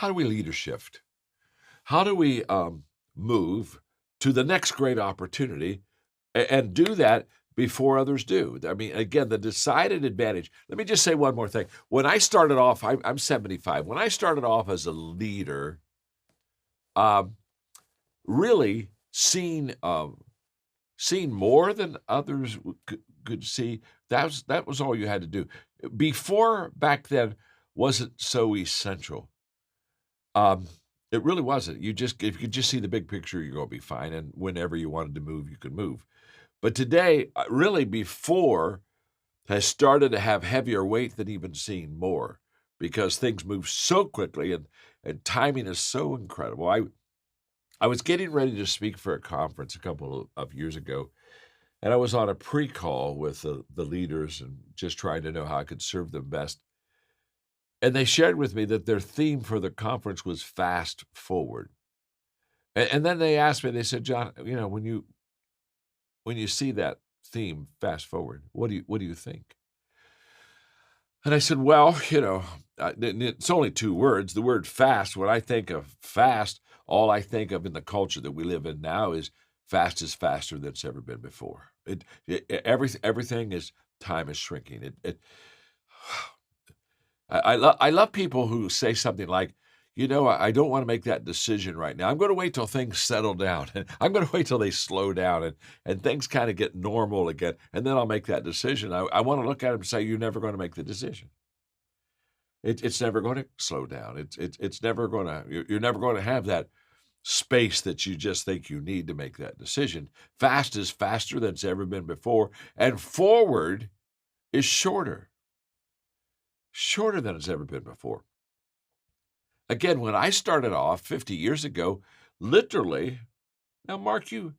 leader shift? How do we move to the next great opportunity and do that before others do? I mean, again, the decided advantage. Let me just say one more thing. When I started off, I'm 75. When I started off as a leader, um, really seeing more than others could see, that was all you had to do. Before, back then, wasn't so essential. Um, it really wasn't. If you could just see the big picture, you're gonna be fine, and whenever you wanted to move, you could move. But today, really before has started to have heavier weight than even seeing more, because things move so quickly and timing is so incredible. I was getting ready to speak for a conference a couple of years ago, and I was on a pre-call with the leaders and just trying to know how I could serve them best. And they shared with me that their theme for the conference was fast forward. And then they asked me, they said, John, when you see that theme, fast forward, what do you think? And I said, well, it's only two words. The word fast, when I think of fast, all I think of in the culture that we live in now is fast is faster than it's ever been before. Everything is, time is shrinking. I love people who say something like, I don't want to make that decision right now. I'm going to wait till things settle down. And I'm going to wait till they slow down and things kind of get normal again. And then I'll make that decision. I want to look at them and say, you're never going to make the decision. It's never going to slow down. It's never going to, you're never going to have that space that you just think you need to make that decision. Fast is faster than it's ever been before. And forward is shorter than it's ever been before. Again, when I started off 50 years ago, literally, now, Mark, you're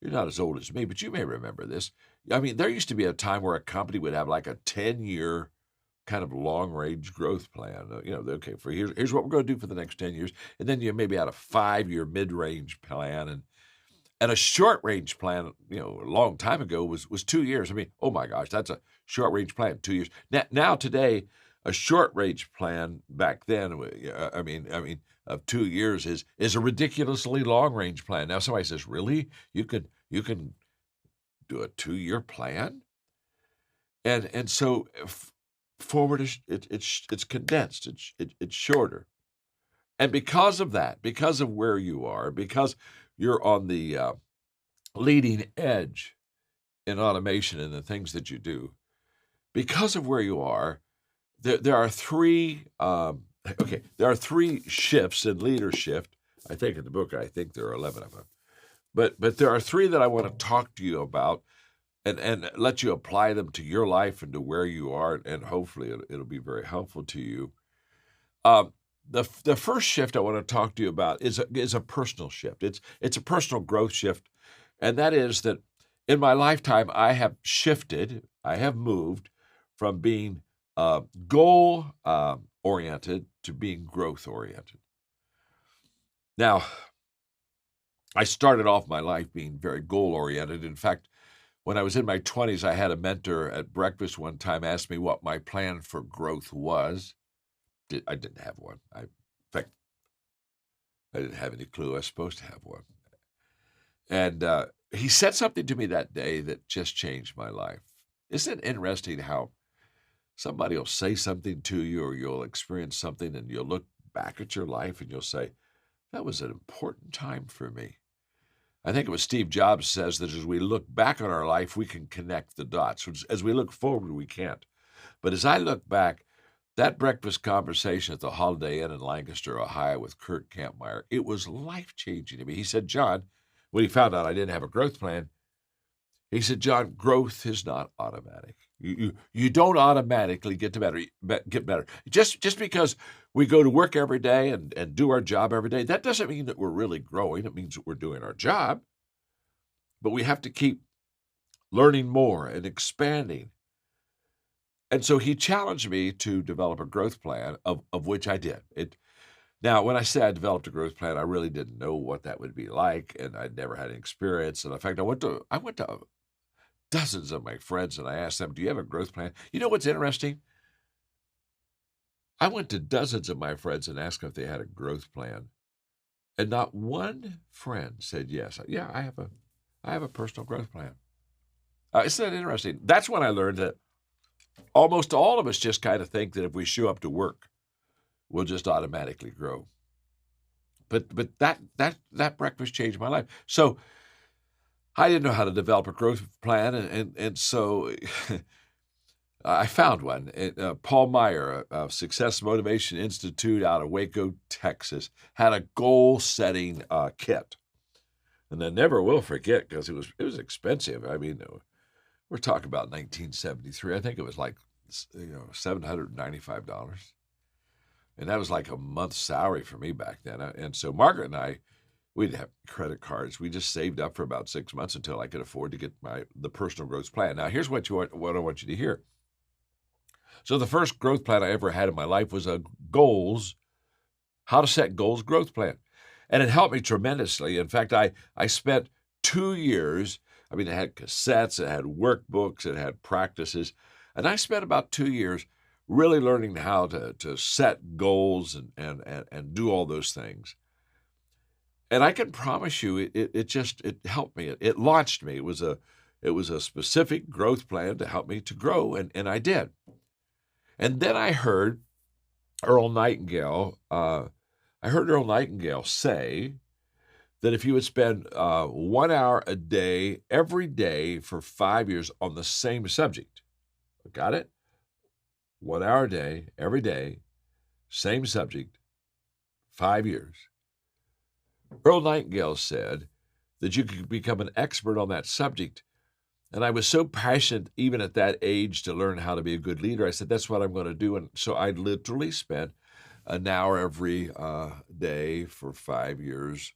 not as old as me, but you may remember this. I mean, there used to be a time where a company would have like a 10-year kind of long-range growth plan. Okay, here's what we're going to do for the next 10 years. And then you maybe had a 5-year mid-range plan. And a short-range plan, a long time ago was 2 years. I mean, oh my gosh, that's a short-range plan, 2 years. Now today, a short-range plan back then, of 2 years is a ridiculously long-range plan. Now somebody says, really? You can do a 2-year plan? And so forward is it's condensed. It's shorter. And because of that, because of where you are, because you're on the leading edge in automation and the things that you do, because of where you are, there are three shifts in leadership. I think in the book, I think there are 11 of them. But there are three that I want to talk to you about and let you apply them to your life and to where you are, and hopefully it'll be very helpful to you. The first shift I want to talk to you about is a personal shift. It's a personal growth shift, and that is that in my lifetime I have moved from being goal oriented to being growth oriented. Now, I started off my life being very goal oriented. In fact, when I was in my 20s, I had a mentor at breakfast one time ask me what my plan for growth was. I didn't have one. In fact, I didn't have any clue I was supposed to have one. And he said something to me that day that just changed my life. Isn't it interesting how somebody will say something to you, or you'll experience something and you'll look back at your life and you'll say, that was an important time for me. I think it was Steve Jobs says that as we look back on our life, we can connect the dots. As we look forward, we can't. But as I look back, that breakfast conversation at the Holiday Inn in Lancaster, Ohio with Kurt Campmeyer, it was life-changing to me. He said, John, when he found out I didn't have a growth plan, he said, John, growth is not automatic. You don't automatically get better. Just because we go to work every day and do our job every day, that doesn't mean that we're really growing. It means that we're doing our job. But we have to keep learning more and expanding. And so he challenged me to develop a growth plan, of which I did. Now, when I say I developed a growth plan, I really didn't know what that would be like, and I'd never had any experience. And in fact, I went to dozens of my friends and I asked them, do you have a growth plan? You know what's interesting? I went to dozens of my friends and asked them if they had a growth plan, and not one friend said yes. Yeah, I have a personal growth plan. Isn't that interesting? That's when I learned that almost all of us just kind of think that if we show up to work, we'll just automatically grow. But that breakfast changed my life. So I didn't know how to develop a growth plan, and so I found one. Paul Meyer of Success Motivation Institute out of Waco, Texas, had a goal-setting kit, and I never will forget because it was expensive. I mean, we're talking about 1973. I think it was like $795, and that was like a month's salary for me back then. And so Margaret and I, we didn't have credit cards. We just saved up for about 6 months until I could afford to get the personal growth plan. Now, here's what I want you to hear. So the first growth plan I ever had in my life was a how to set goals growth plan. And it helped me tremendously. In fact, I spent 2 years, I mean, it had cassettes, it had workbooks, it had practices. And I spent about 2 years really learning how to set goals and do all those things. And I can promise you, it helped me. It launched me. It was a specific growth plan to help me to grow, and I did. And then I heard Earl Nightingale. I heard Earl Nightingale say that if you would spend 1 hour a day every day for 5 years on the same subject, got it? 1 hour a day every day, same subject, 5 years. Earl Nightingale said that you could become an expert on that subject. And I was so passionate, even at that age, to learn how to be a good leader. I said, that's what I'm going to do. And so I literally spent an hour every day for 5 years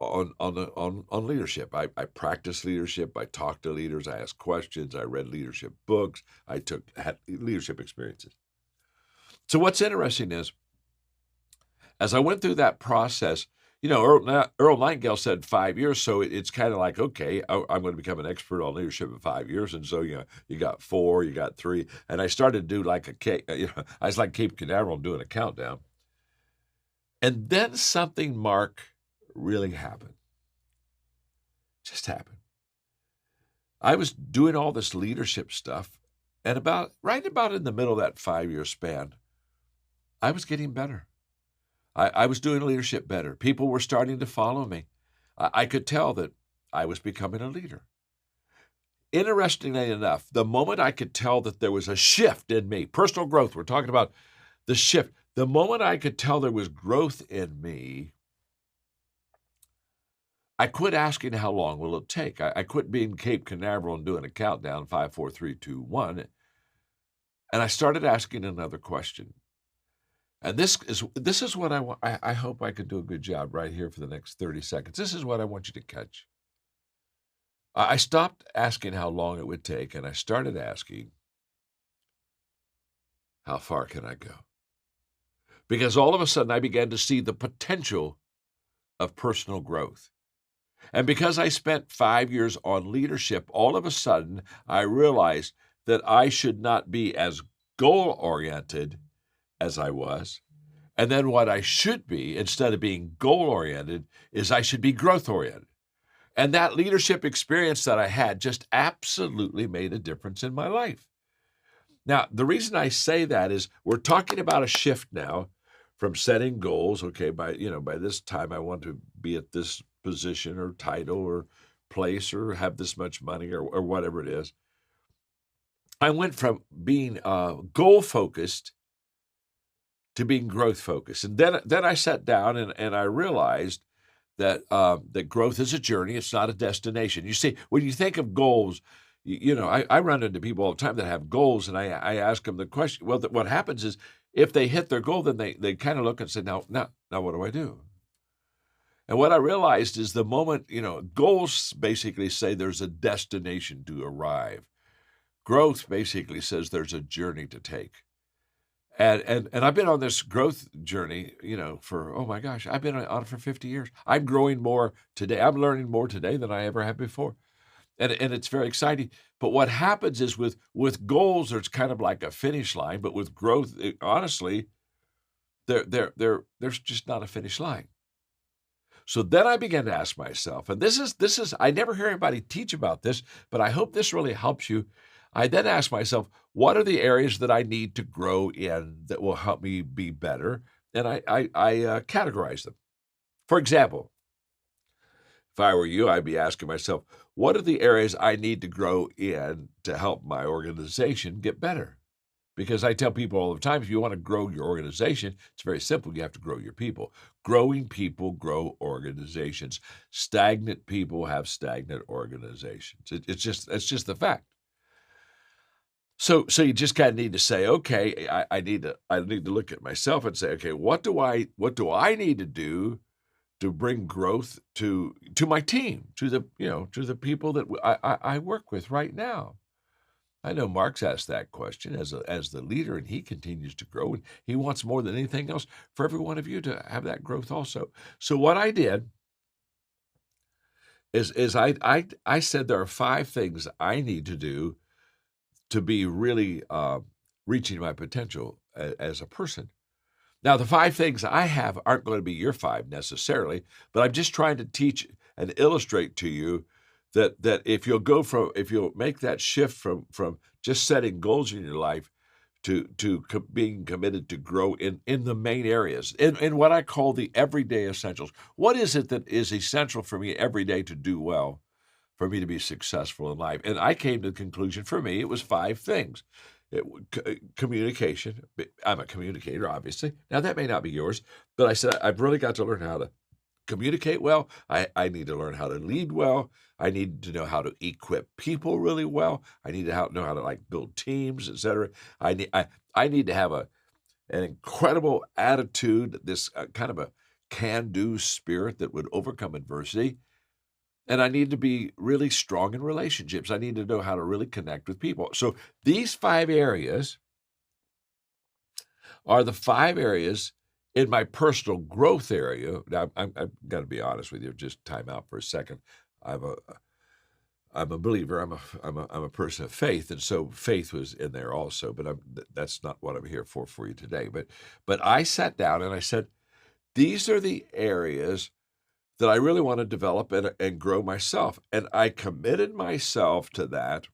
on leadership. I practiced leadership. I talked to leaders. I asked questions. I read leadership books. Had leadership experiences. So what's interesting is, as I went through that process, Earl Nightingale said 5 years, so it's kind of like, okay, I'm going to become an expert on leadership in 5 years. And so, you got 4, you got 3. And I started to do like I was like Cape Canaveral doing a countdown. And then something, Mark, really happened. Just happened. I was doing all this leadership stuff, and right about in the middle of that 5-year span, I was getting better. I was doing leadership better. People were starting to follow me. I could tell that I was becoming a leader. Interestingly enough, the moment I could tell that there was a shift in me, personal growth, we're talking about the shift. The moment I could tell there was growth in me, I quit asking how long will it take. I quit being Cape Canaveral and doing a countdown, 5, 4, 3, 2, 1. And I started asking another question. And this is what I want. I hope I can do a good job right here for the next 30 seconds. This is what I want you to catch. I stopped asking how long it would take, and I started asking, how far can I go? Because all of a sudden I began to see the potential of personal growth. And because I spent 5 years on leadership, all of a sudden I realized that I should not be as goal-oriented as I was. And then what I should be, instead of being goal-oriented, is I should be growth-oriented. And that leadership experience that I had just absolutely made a difference in my life. Now, the reason I say that is we're talking about a shift now from setting goals. Okay, by this time I want to be at this position or title or place or have this much money or whatever it is. I went from being goal-focused to being growth-focused. And then I sat down and I realized that that growth is a journey. It's not a destination. You see, when you think of goals, I run into people all the time that have goals, and I ask them the question, well, what happens is if they hit their goal, then they kind of look and say, now, what do I do? And what I realized is the moment, goals basically say there's a destination to arrive. Growth basically says there's a journey to take. And I've been on this growth journey, for, oh my gosh, I've been on it for 50 years. I'm growing more today. I'm learning more today than I ever have before. And it's very exciting. But what happens is with goals, there's kind of like a finish line. But with growth, honestly, there's just not a finish line. So then I began to ask myself, and this is I never hear anybody teach about this, but I hope this really helps you. I then asked myself, what are the areas that I need to grow in that will help me be better? And I categorize them. For example, if I were you, I'd be asking myself, what are the areas I need to grow in to help my organization get better? Because I tell people all the time, if you want to grow your organization, it's very simple. You have to grow your people. Growing people grow organizations. Stagnant people have stagnant organizations. It's just the fact. So you just kind of need to say, okay, I need to look at myself and say, okay, what do I need to do to bring growth to my team, to the people that I work with right now. I know Mark's asked that question as the leader, and he continues to grow, and he wants more than anything else for every one of you to have that growth also. So what I did is I said there are 5 things I need to do to be really reaching my potential as a person. Now, the 5 things I have aren't going to be your 5 necessarily, but I'm just trying to teach and illustrate to you that if you'll make that shift from just setting goals in your life to being committed to grow in the main areas, in what I call the everyday essentials. What is it that is essential for me every day to do well, for me to be successful in life? And I came to the conclusion, for me, it was 5 things. Communication. I'm a communicator, obviously. Now, that may not be yours, but I said I've really got to learn how to communicate well. I need to learn how to lead well. I need to know how to equip people really well. I need to know how to like build teams, etc. I need to have an incredible attitude, this kind of a can-do spirit that would overcome adversity. And I need to be really strong in relationships. I need to know how to really connect with people. So these 5 areas are the 5 areas in my personal growth area. Now, I've got to be honest with you. Just time out for a second. I'm a believer. I'm a person of faith, and so faith was in there also. But that's not what I'm here for you today. But I sat down and I said, these are the areas that I really want to develop and grow myself. And I committed myself to that,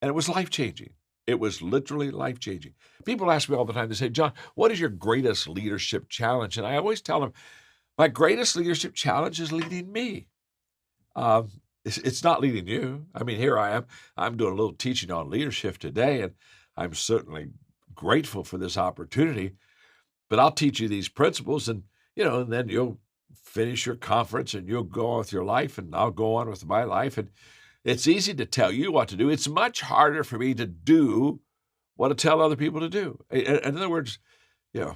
and it was life-changing. It was literally life-changing. People ask me all the time, they say, John, what is your greatest leadership challenge? And I always tell them, my greatest leadership challenge is leading me. It's not leading you. I mean, here I am. I'm doing a little teaching on leadership today, and I'm certainly grateful for this opportunity. But I'll teach you these principles, and then you'll finish your conference and you'll go on with your life, and I'll go on with my life. And it's easy to tell you what to do. It's much harder for me to do what to tell other people to do. In other words, you know,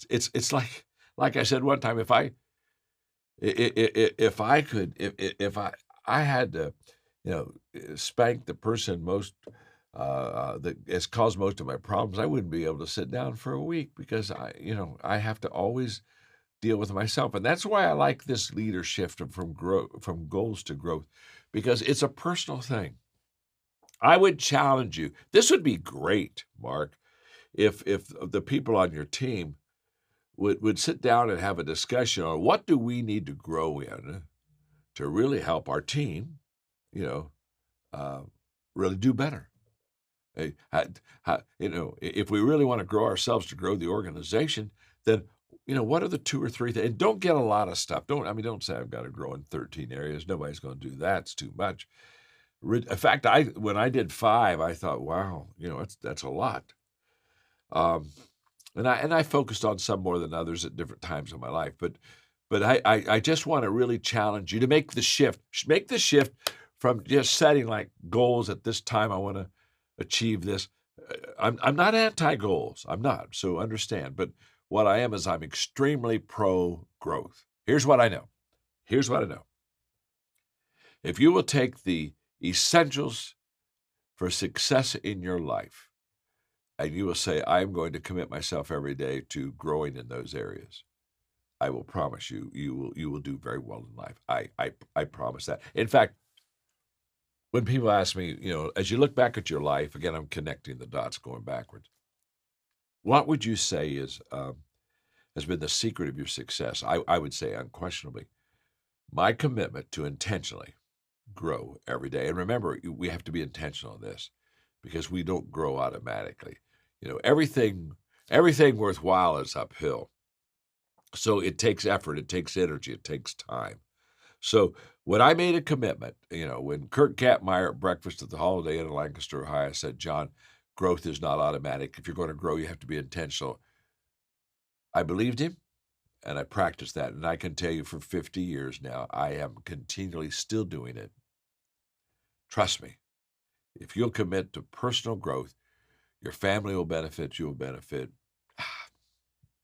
it's like I said one time, if I could, if I had to, spank the person that has caused most of my problems, I wouldn't be able to sit down for a week because I have to always deal with myself. And that's why I like this leadership from goals to growth, because it's a personal thing. I would challenge you. This would be great, Mark, if the people on your team would sit down and have a discussion on what do we need to grow in to really help our team, you know, uh, really do better. If we really want to grow ourselves to grow the organization, then what are the 2 or 3 things? And don't get a lot of stuff. Don't say I've got to grow in 13 areas. Nobody's going to do that. It's too much. In fact, when I did 5, I thought, wow, that's a lot. And I focused on some more than others at different times in my life. But I just want to really challenge you to make the shift. Make the shift from just setting like goals at this time. I want to achieve this. I'm not anti-goals. I'm not. So understand. But what I am is I'm extremely pro-growth. Here's what I know. If you will take the essentials for success in your life, and you will say, I'm going to commit myself every day to growing in those areas, I will promise you, you will do very well in life. I promise that. In fact, when people ask me, as you look back at your life, again, I'm connecting the dots going backwards. What would you say is has been the secret of your success. I would say unquestionably. My commitment to intentionally grow every day. And remember, we have to be intentional in this because we don't grow automatically. Everything worthwhile is uphill. So it takes effort, it takes energy, it takes time. So when I made a commitment, when Kurt Kattmeyer at breakfast at the Holiday Inn in Lancaster, Ohio said, John, growth is not automatic. If you're going to grow, you have to be intentional. I believed him and I practiced that. And I can tell you for 50 years now, I am continually still doing it. Trust me, if you'll commit to personal growth, your family will benefit, you'll benefit,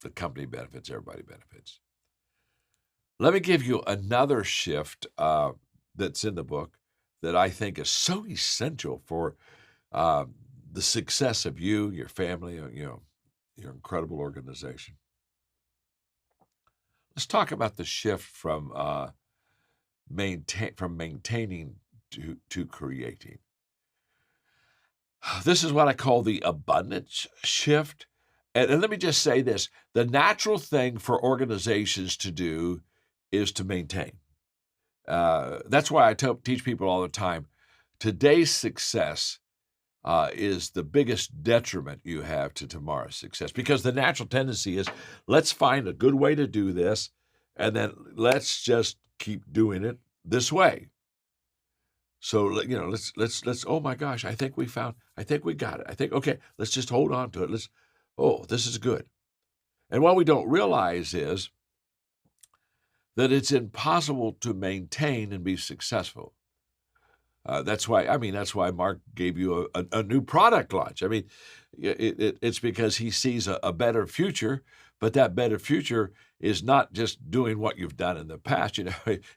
the company benefits, everybody benefits. Let me give you another shift that's in the book that I think is so essential for the success of you, your family, your incredible organization. Let's talk about the shift from maintaining to creating. This is what I call the abundance shift. And let me just say this. The natural thing for organizations to do is to maintain. That's why I teach people all the time, today's success is the biggest detriment you have to tomorrow's success. Because the natural tendency is, let's find a good way to do this, and then let's just keep doing it this way. So, let's, oh my gosh, I think we got it. Okay, let's just hold on to it. This is good. And what we don't realize is that it's impossible to maintain and be successful. That's why Mark gave you a new product launch. I mean, it's because he sees a better future, but that better future is not just doing what you've done in the past.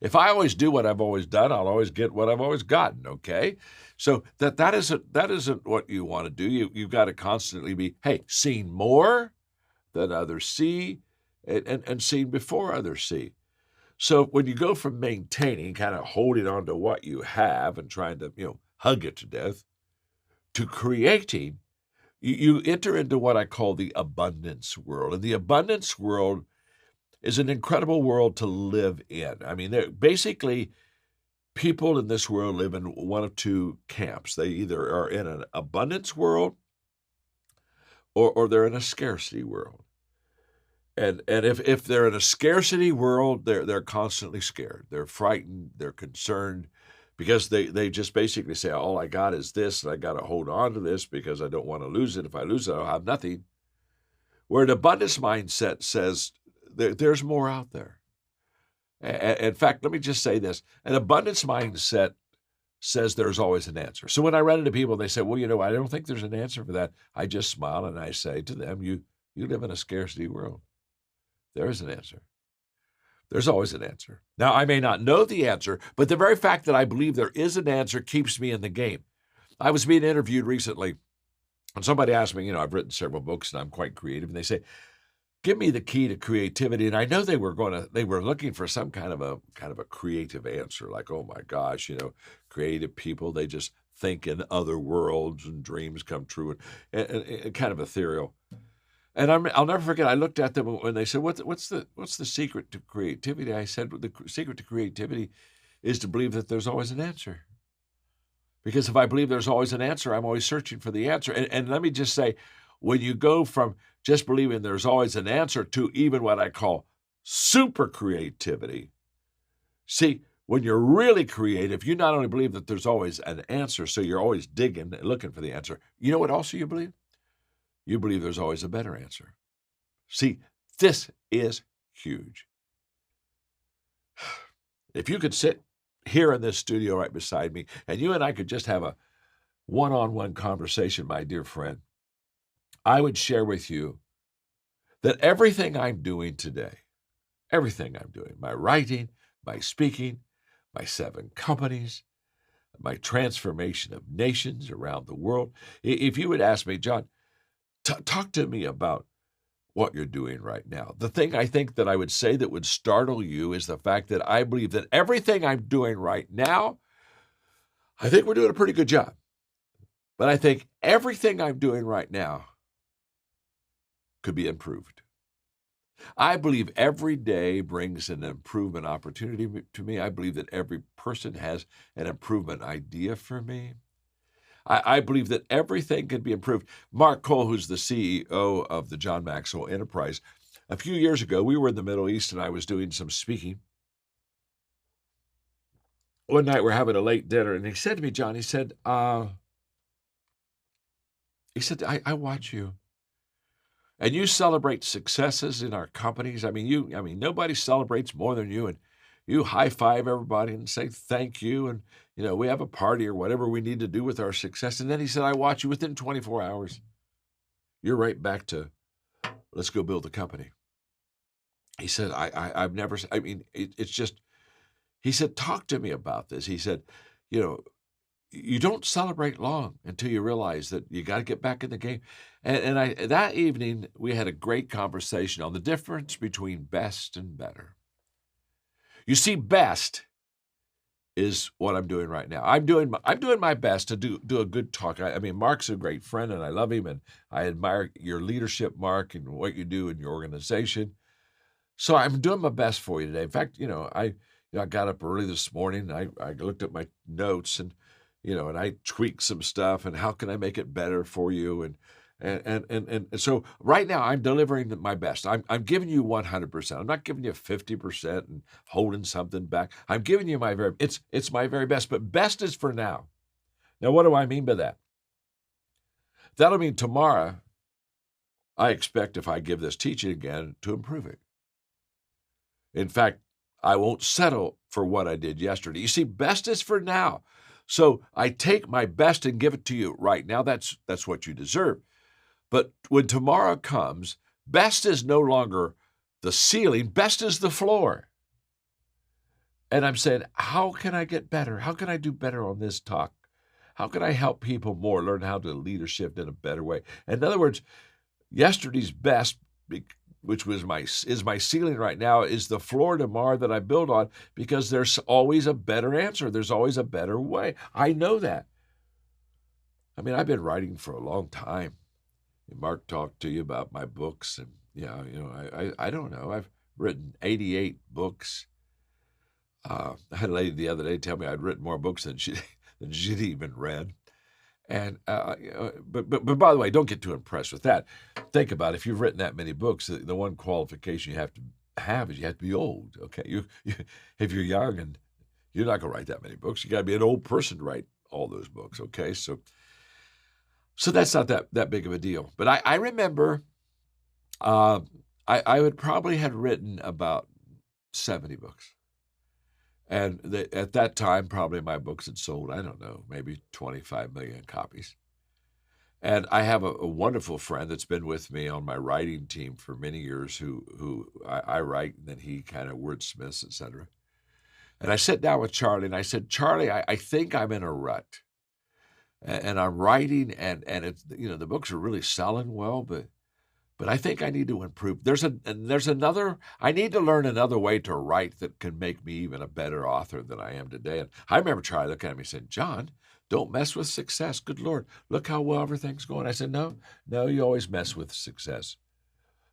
If I always do what I've always done, I'll always get what I've always gotten. Okay, so that isn't what you want to do. You've got to constantly be, seeing more than others see, and seeing before others see. So when you go from maintaining, kind of holding on to what you have and trying to, hug it to death, to creating, you enter into what I call the abundance world. And the abundance world is an incredible world to live in. I mean, basically, people in this world live in one of two camps. They either are in an abundance world or they're in a scarcity world. And if they're in a scarcity world, they're constantly scared. They're frightened. They're concerned because they just basically say, all I got is this, and I got to hold on to this because I don't want to lose it. If I lose it, I'll have nothing. Where an abundance mindset says there's more out there. In fact, let me just say this. An abundance mindset says there's always an answer. So when I run into people, they say, well, I don't think there's an answer for that. I just smile and I say to them, you live in a scarcity world. There is an answer. There's always an answer. Now, I may not know the answer, but the very fact that I believe there is an answer keeps me in the game. I was being interviewed recently, and somebody asked me, I've written several books and I'm quite creative, and they say, give me the key to creativity. And I know they were looking for some kind of a creative answer, like, oh my gosh, creative people, they just think in other worlds and dreams come true, and kind of ethereal. And I'll never forget, I looked at them when they said, what's the secret to creativity? I said, the secret to creativity is to believe that there's always an answer. Because if I believe there's always an answer, I'm always searching for the answer. And let me just say, when you go from just believing there's always an answer to even what I call super creativity, see, when you're really creative, you not only believe that there's always an answer, so you're always digging and looking for the answer. You know what also you believe? You believe there's always a better answer. See, this is huge. If you could sit here in this studio right beside me, and you and I could just have a one-on-one conversation, my dear friend, I would share with you that everything I'm doing today, my writing, my speaking, my 7 companies, my transformation of nations around the world, if you would ask me, John, talk to me about what you're doing right now. The thing I think that I would say that would startle you is the fact that I believe that everything I'm doing right now, I think we're doing a pretty good job. But I think everything I'm doing right now could be improved. I believe every day brings an improvement opportunity to me. I believe that every person has an improvement idea for me. I believe that everything can be improved. Mark Cole, who's the CEO of the John Maxwell Enterprise, a few years ago, we were in the Middle East and I was doing some speaking. One night we're having a late dinner and he said to me, John, I watch you and you celebrate successes in our companies. I mean, nobody celebrates more than you, and you high five everybody and say thank you. And, we have a party or whatever we need to do with our success. And then he said, I watch you within 24 hours. You're right back to let's go build a company. He said, I've never, I mean, it's just, he said, talk to me about this. He said, you know, you don't celebrate long until you realize that you got to get back in the game. And that evening we had a great conversation on the difference between best and better. You see, best is what I'm doing right now. I'm doing my best to do a good talk. I mean, Mark's a great friend and I love him and I admire your leadership, Mark, and what you do in your organization. So I'm doing my best for you today. In fact, I got up early this morning. I looked at my notes and I tweaked some stuff and how can I make it better for you? And so right now I'm delivering my best. I'm giving you 100%. I'm not giving you 50% and holding something back. I'm giving you it's my very best, but best is for now. Now, what do I mean by that? That'll mean tomorrow I expect if I give this teaching again to improve it. In fact, I won't settle for what I did yesterday. You see, best is for now. So I take my best and give it to you right now. That's what you deserve. But when tomorrow comes, best is no longer the ceiling, best is the floor. And I'm saying, how can I get better? How can I do better on this talk? How can I help people more learn how to leadership in a better way? In other words, yesterday's best, which is my ceiling right now, is the floor tomorrow that I build on, because there's always a better answer. There's always a better way. I know that. I mean, I've been writing for a long time. Mark talked to you about my books, and I don't know. I've written 88 books. I had a lady the other day tell me I'd written more books than she'd even read. And but by the way, don't get too impressed with that. Think about it. If you've written that many books, the one qualification you have to have is you have to be old. Okay, you if you're young and you're not going to write that many books, you got to be an old person to write all those books. Okay, so that's not that big of a deal. But I remember I would probably had written about 70 books. And at that time, probably my books had sold, I don't know, maybe 25 million copies. And I have a wonderful friend that's been with me on my writing team for many years who I write, and then he kind of wordsmiths, et cetera. And I sat down with Charlie, and I said, Charlie, I think I'm in a rut. And I'm writing, and it's, the books are really selling well, but I think I need to improve. I need to learn another way to write that can make me even a better author than I am today. And I remember Charlie looking at me and saying, John, don't mess with success. Good Lord, look how well everything's going. I said, no, you always mess with success.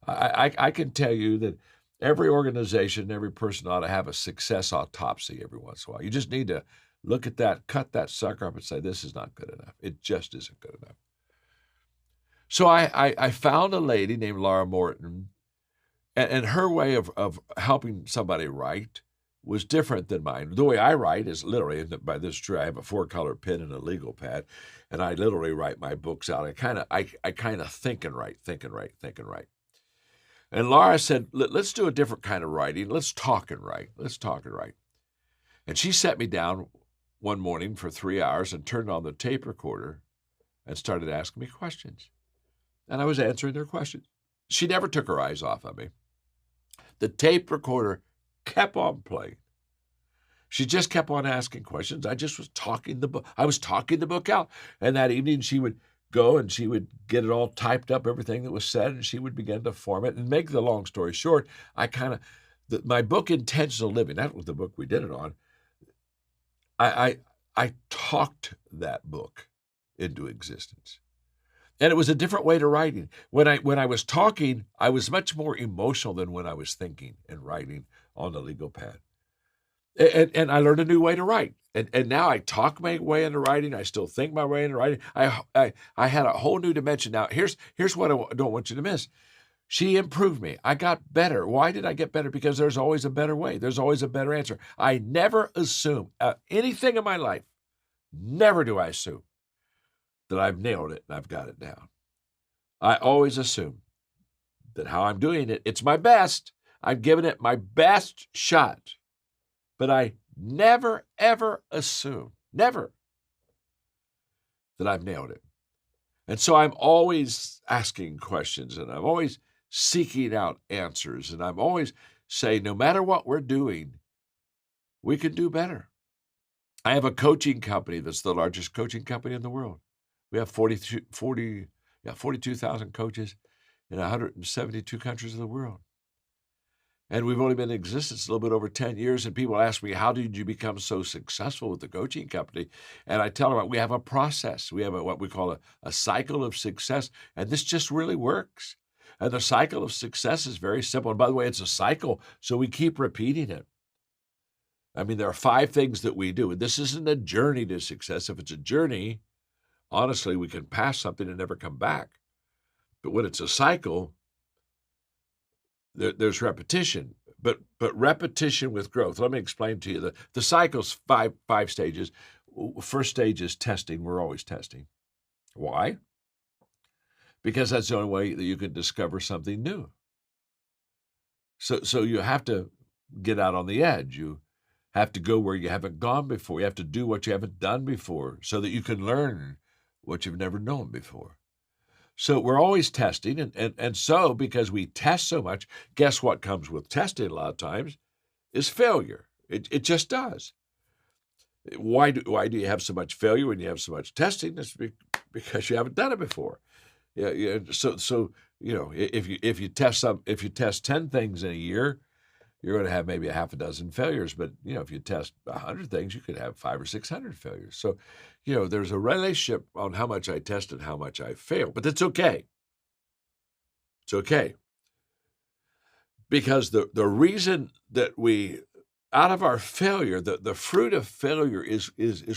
I can tell you that every organization, every person ought to have a success autopsy every once in a while. You just need to look at that, cut that sucker up and say, this is not good enough. It just isn't good enough. So I found a lady named Laura Morton, and her way of helping somebody write was different than mine. The way I write is literally, and by this true, I have a 4-color pen and a legal pad, and I literally write my books out. I kind of think and write. And Laura said, let's do a different kind of writing. Let's talk and write. And she sat me down one morning for 3 hours and turned on the tape recorder and started asking me questions. And I was answering their questions. She never took her eyes off of me. The tape recorder kept on playing. She just kept on asking questions. I just was talking the book. I was talking the book out. And that evening she would go and she would get it all typed up, everything that was said, and she would begin to form it. And make the long story short, my book, Intentional Living, that was the book we did it on. I talked that book into existence. And it was a different way to writing. When I was talking, I was much more emotional than when I was thinking and writing on the legal pad. And I learned a new way to write. And now I talk my way into writing. I still think my way into writing. I had a whole new dimension. Now, here's what I don't want you to miss. She improved me. I got better. Why did I get better? Because there's always a better way. There's always a better answer. I never assume anything in my life. Never do I assume that I've nailed it and I've got it down. I always assume that how I'm doing it, it's my best. I've given it my best shot. But I never, ever assume, never, that I've nailed it. And so I'm always asking questions, and I'm always seeking out answers, and I'm always saying, no matter what we're doing, we can do better. I have a coaching company that's the largest coaching company in the world. We have 42,000 coaches in 172 countries of the world. And we've only been in existence a little bit over 10 years. And people ask me, how did you become so successful with the coaching company? And I tell them, we have a process. We have what we call a cycle of success. And this just really works. And the cycle of success is very simple. And by the way, it's a cycle, so we keep repeating it. I mean, there are 5 things that we do. And this isn't a journey to success. If it's a journey, honestly, we can pass something and never come back. But when it's a cycle, there's repetition, but repetition with growth. Let me explain to you. The cycle's five stages. First stage is testing. We're always testing. Why? Because that's the only way that you can discover something new. So you have to get out on the edge. You have to go where you haven't gone before. You have to do what you haven't done before so that you can learn what you've never known before. So we're always testing, and so because we test so much, guess what comes with testing a lot of times is failure. It just does. Why do you have so much failure when you have so much testing? It's because you haven't done it before. Yeah. So if you test 10 things in a year, you're going to have maybe a half a dozen failures. But if you test 100 things, you could have 500 or 600 failures. So there's a relationship on how much I test and how much I fail. But that's okay. It's okay. Because the reason that we, out of our failure, the fruit of failure is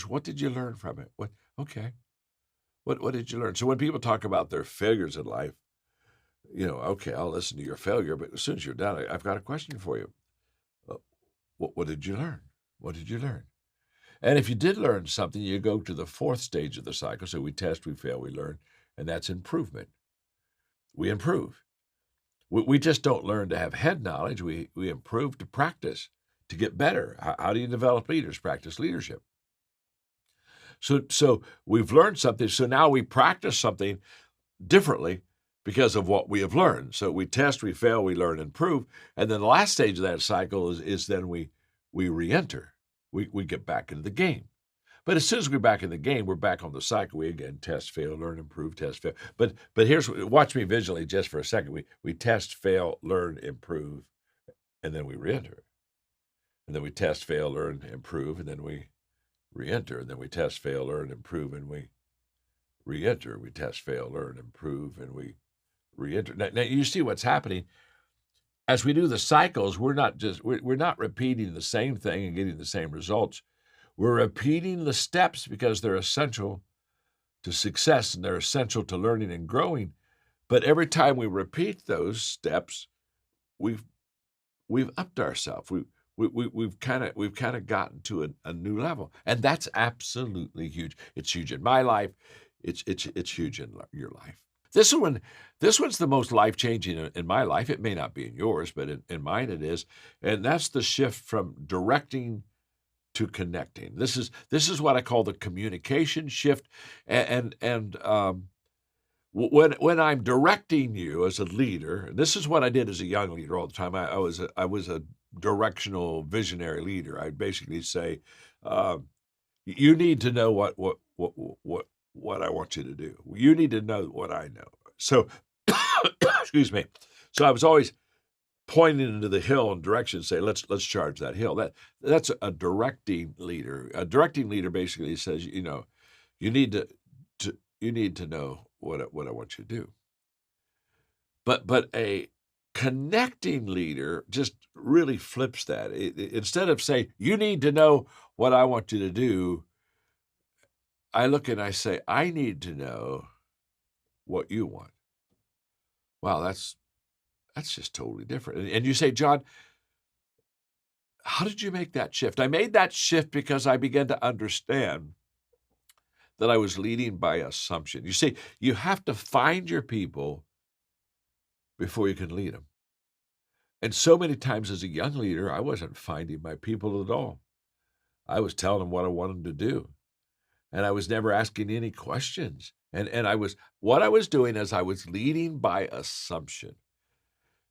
what did you learn from it? What did you learn? So when people talk about their failures in life, okay, I'll listen to your failure, but as soon as you're done, I've got a question for you. What did you learn? What did you learn? And if you did learn something, you go to the 4th stage of the cycle. So we test, we fail, we learn, and that's improvement. We improve. We just don't learn to have head knowledge. We improve to practice, to get better. How do you develop leaders? Practice leadership. So we've learned something. So now we practice something differently because of what we have learned. So we test, we fail, we learn, improve. And then the last stage of that cycle is then we re-enter. We get back into the game. But as soon as we're back in the game, we're back on the cycle. We again test, fail, learn, improve, test, fail. But watch me visually just for a second. We test, fail, learn, improve, and then we re-enter. And then we test, fail, learn, improve, and then we re-enter. And then we test, fail, learn, improve, and we re-enter. We test, fail, learn, improve, and we re-enter. Now you see what's happening. As we do the cycles, we're not repeating the same thing and getting the same results. We're repeating the steps because they're essential to success and they're essential to learning and growing. But every time we repeat those steps, we've upped ourselves. We've kind of gotten to a new level, and that's absolutely huge. It's huge in my life. It's huge in your life. This one's the most life-changing in my life. It may not be in yours, but in mine it is. And that's the shift from directing to connecting. This is what I call the communication shift. And when I'm directing you as a leader, and this is what I did as a young leader all the time. I was a directional visionary leader. I'd basically say, you need to know what I want you to do. You need to know what I know. So, excuse me. So I was always pointing into the hill and direction, say, let's charge that hill. That's a directing leader. A directing leader basically says, you need to know what I want you to do. But a connecting leader just really flips that. Instead of saying, you need to know what I want you to do, I look and I say, I need to know what you want. Wow, that's just totally different. And you say, John, how did you make that shift? I made that shift because I began to understand that I was leading by assumption. You see, you have to find your people before you can lead them. And so many times as a young leader, I wasn't finding my people at all. I was telling them what I wanted them to do. And I was never asking any questions. And what I was doing is I was leading by assumption.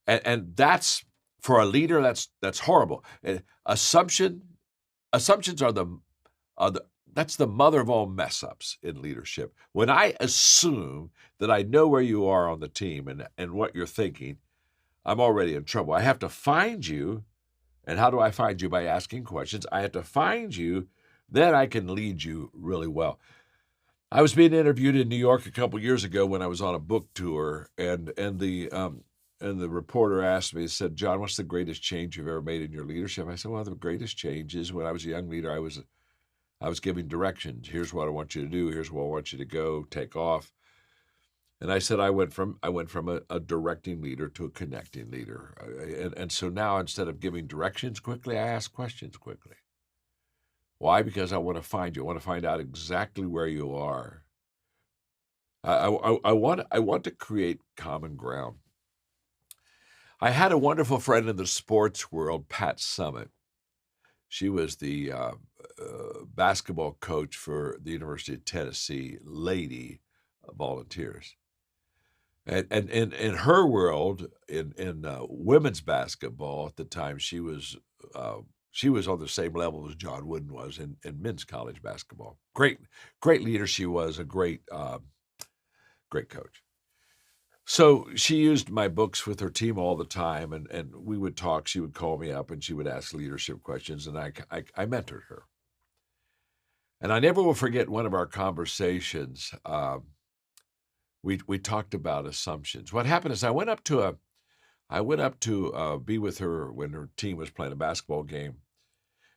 And that's, for a leader, that's horrible. Assumptions are that's the mother of all mess ups in leadership. When I assume that I know where you are on the team and what you're thinking, I'm already in trouble. I have to find you. And how do I find you? By asking questions. I have to find you, then I can lead you really well. I was being interviewed in New York a couple years ago when I was on a book tour, and the reporter asked me, he said, John, what's the greatest change you've ever made in your leadership? I said, well, the greatest change is when I was a young leader, I was giving directions. Here's what I want you to do. Here's where I want you to go, take off. And I said, I went from a directing leader to a connecting leader. And so now, instead of giving directions quickly, I ask questions quickly. Why? Because I want to find you. I want to find out exactly where you are. I want to create common ground. I had a wonderful friend in the sports world, Pat Summitt. She was the basketball coach for the University of Tennessee Lady Volunteers. And in her world, in women's basketball at the time, she was on the same level as John Wooden was in men's college basketball. Great leader she was, a great coach. So she used my books with her team all the time, and we would talk. She would call me up and she would ask leadership questions, and I mentored her. And I never will forget one of our conversations. We talked about assumptions. What happened is I went up to be with her when her team was playing a basketball game.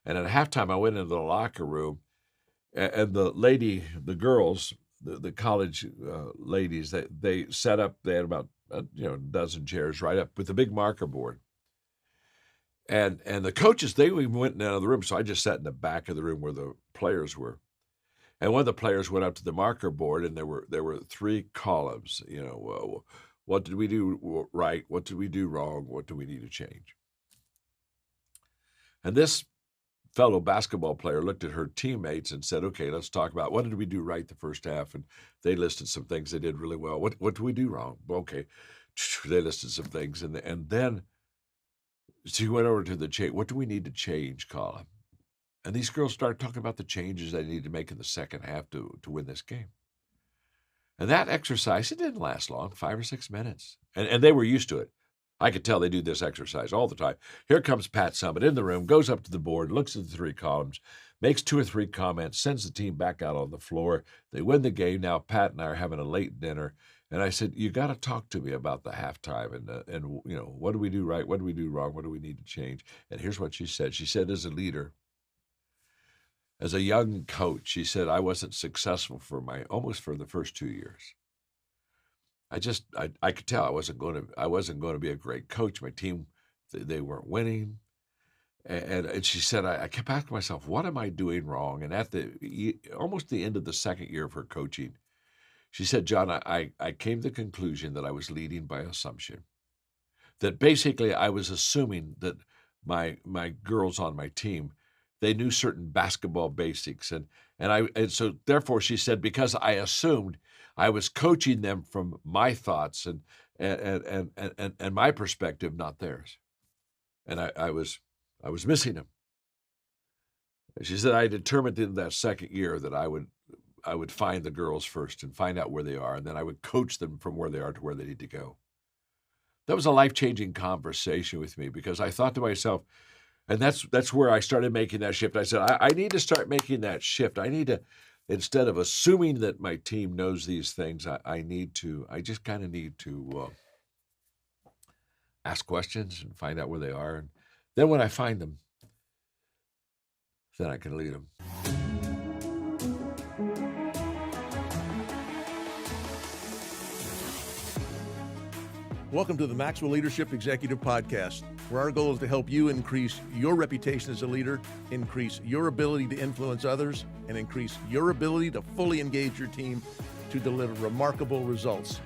And at halftime, I went into the locker room, and the girls, the college ladies, they set up. They had about a dozen chairs right up with a big marker board. And the coaches, they went out of the room, so I just sat in the back of the room where the players were. And one of the players went up to the marker board, and there were 3 columns. What did we do right? What did we do wrong? What do we need to change? And this fellow basketball player looked at her teammates and said, okay, let's talk about what did we do right the first half. And they listed some things they did really well. What do we do wrong? Okay. They listed some things. And then she went over to the change. What do we need to change column? And these girls started talking about the changes they need to make in the second half to win this game. And that exercise, it didn't last long, 5 or 6 minutes. And they were used to it. I could tell they do this exercise all the time. Here comes Pat Summitt in the room, goes up to the board, looks at the 3 columns, makes 2 or 3 comments, sends the team back out on the floor. They win the game. Now Pat and I are having a late dinner. And I said, you got to talk to me about the halftime and what do we do right? What do we do wrong? What do we need to change? And here's what she said. She said, as a leader, as a young coach, she said, I wasn't successful almost for the first 2 years. I could tell I wasn't going to be a great coach. My team, they weren't winning. And she said, I kept asking myself, what am I doing wrong? And at almost the end of the second year of her coaching, she said, John, I came to the conclusion that I was leading by assumption. That basically I was assuming that my girls on my team, they knew certain basketball basics. And so therefore she said, because I assumed I was coaching them from my thoughts and my perspective, not theirs. And I was missing them. And she said, I determined in that second year that I would find the girls first and find out where they are. And then I would coach them from where they are to where they need to go. That was a life-changing conversation with me, because I thought to myself, and that's where I started making that shift. I said, I need to start making that shift. I need to instead of assuming that my team knows these things, I just kind of need to ask questions and find out where they are. And then when I find them, then I can lead them. Welcome to the Maxwell Leadership Executive Podcast, where our goal is to help you increase your reputation as a leader, increase your ability to influence others, and increase your ability to fully engage your team to deliver remarkable results.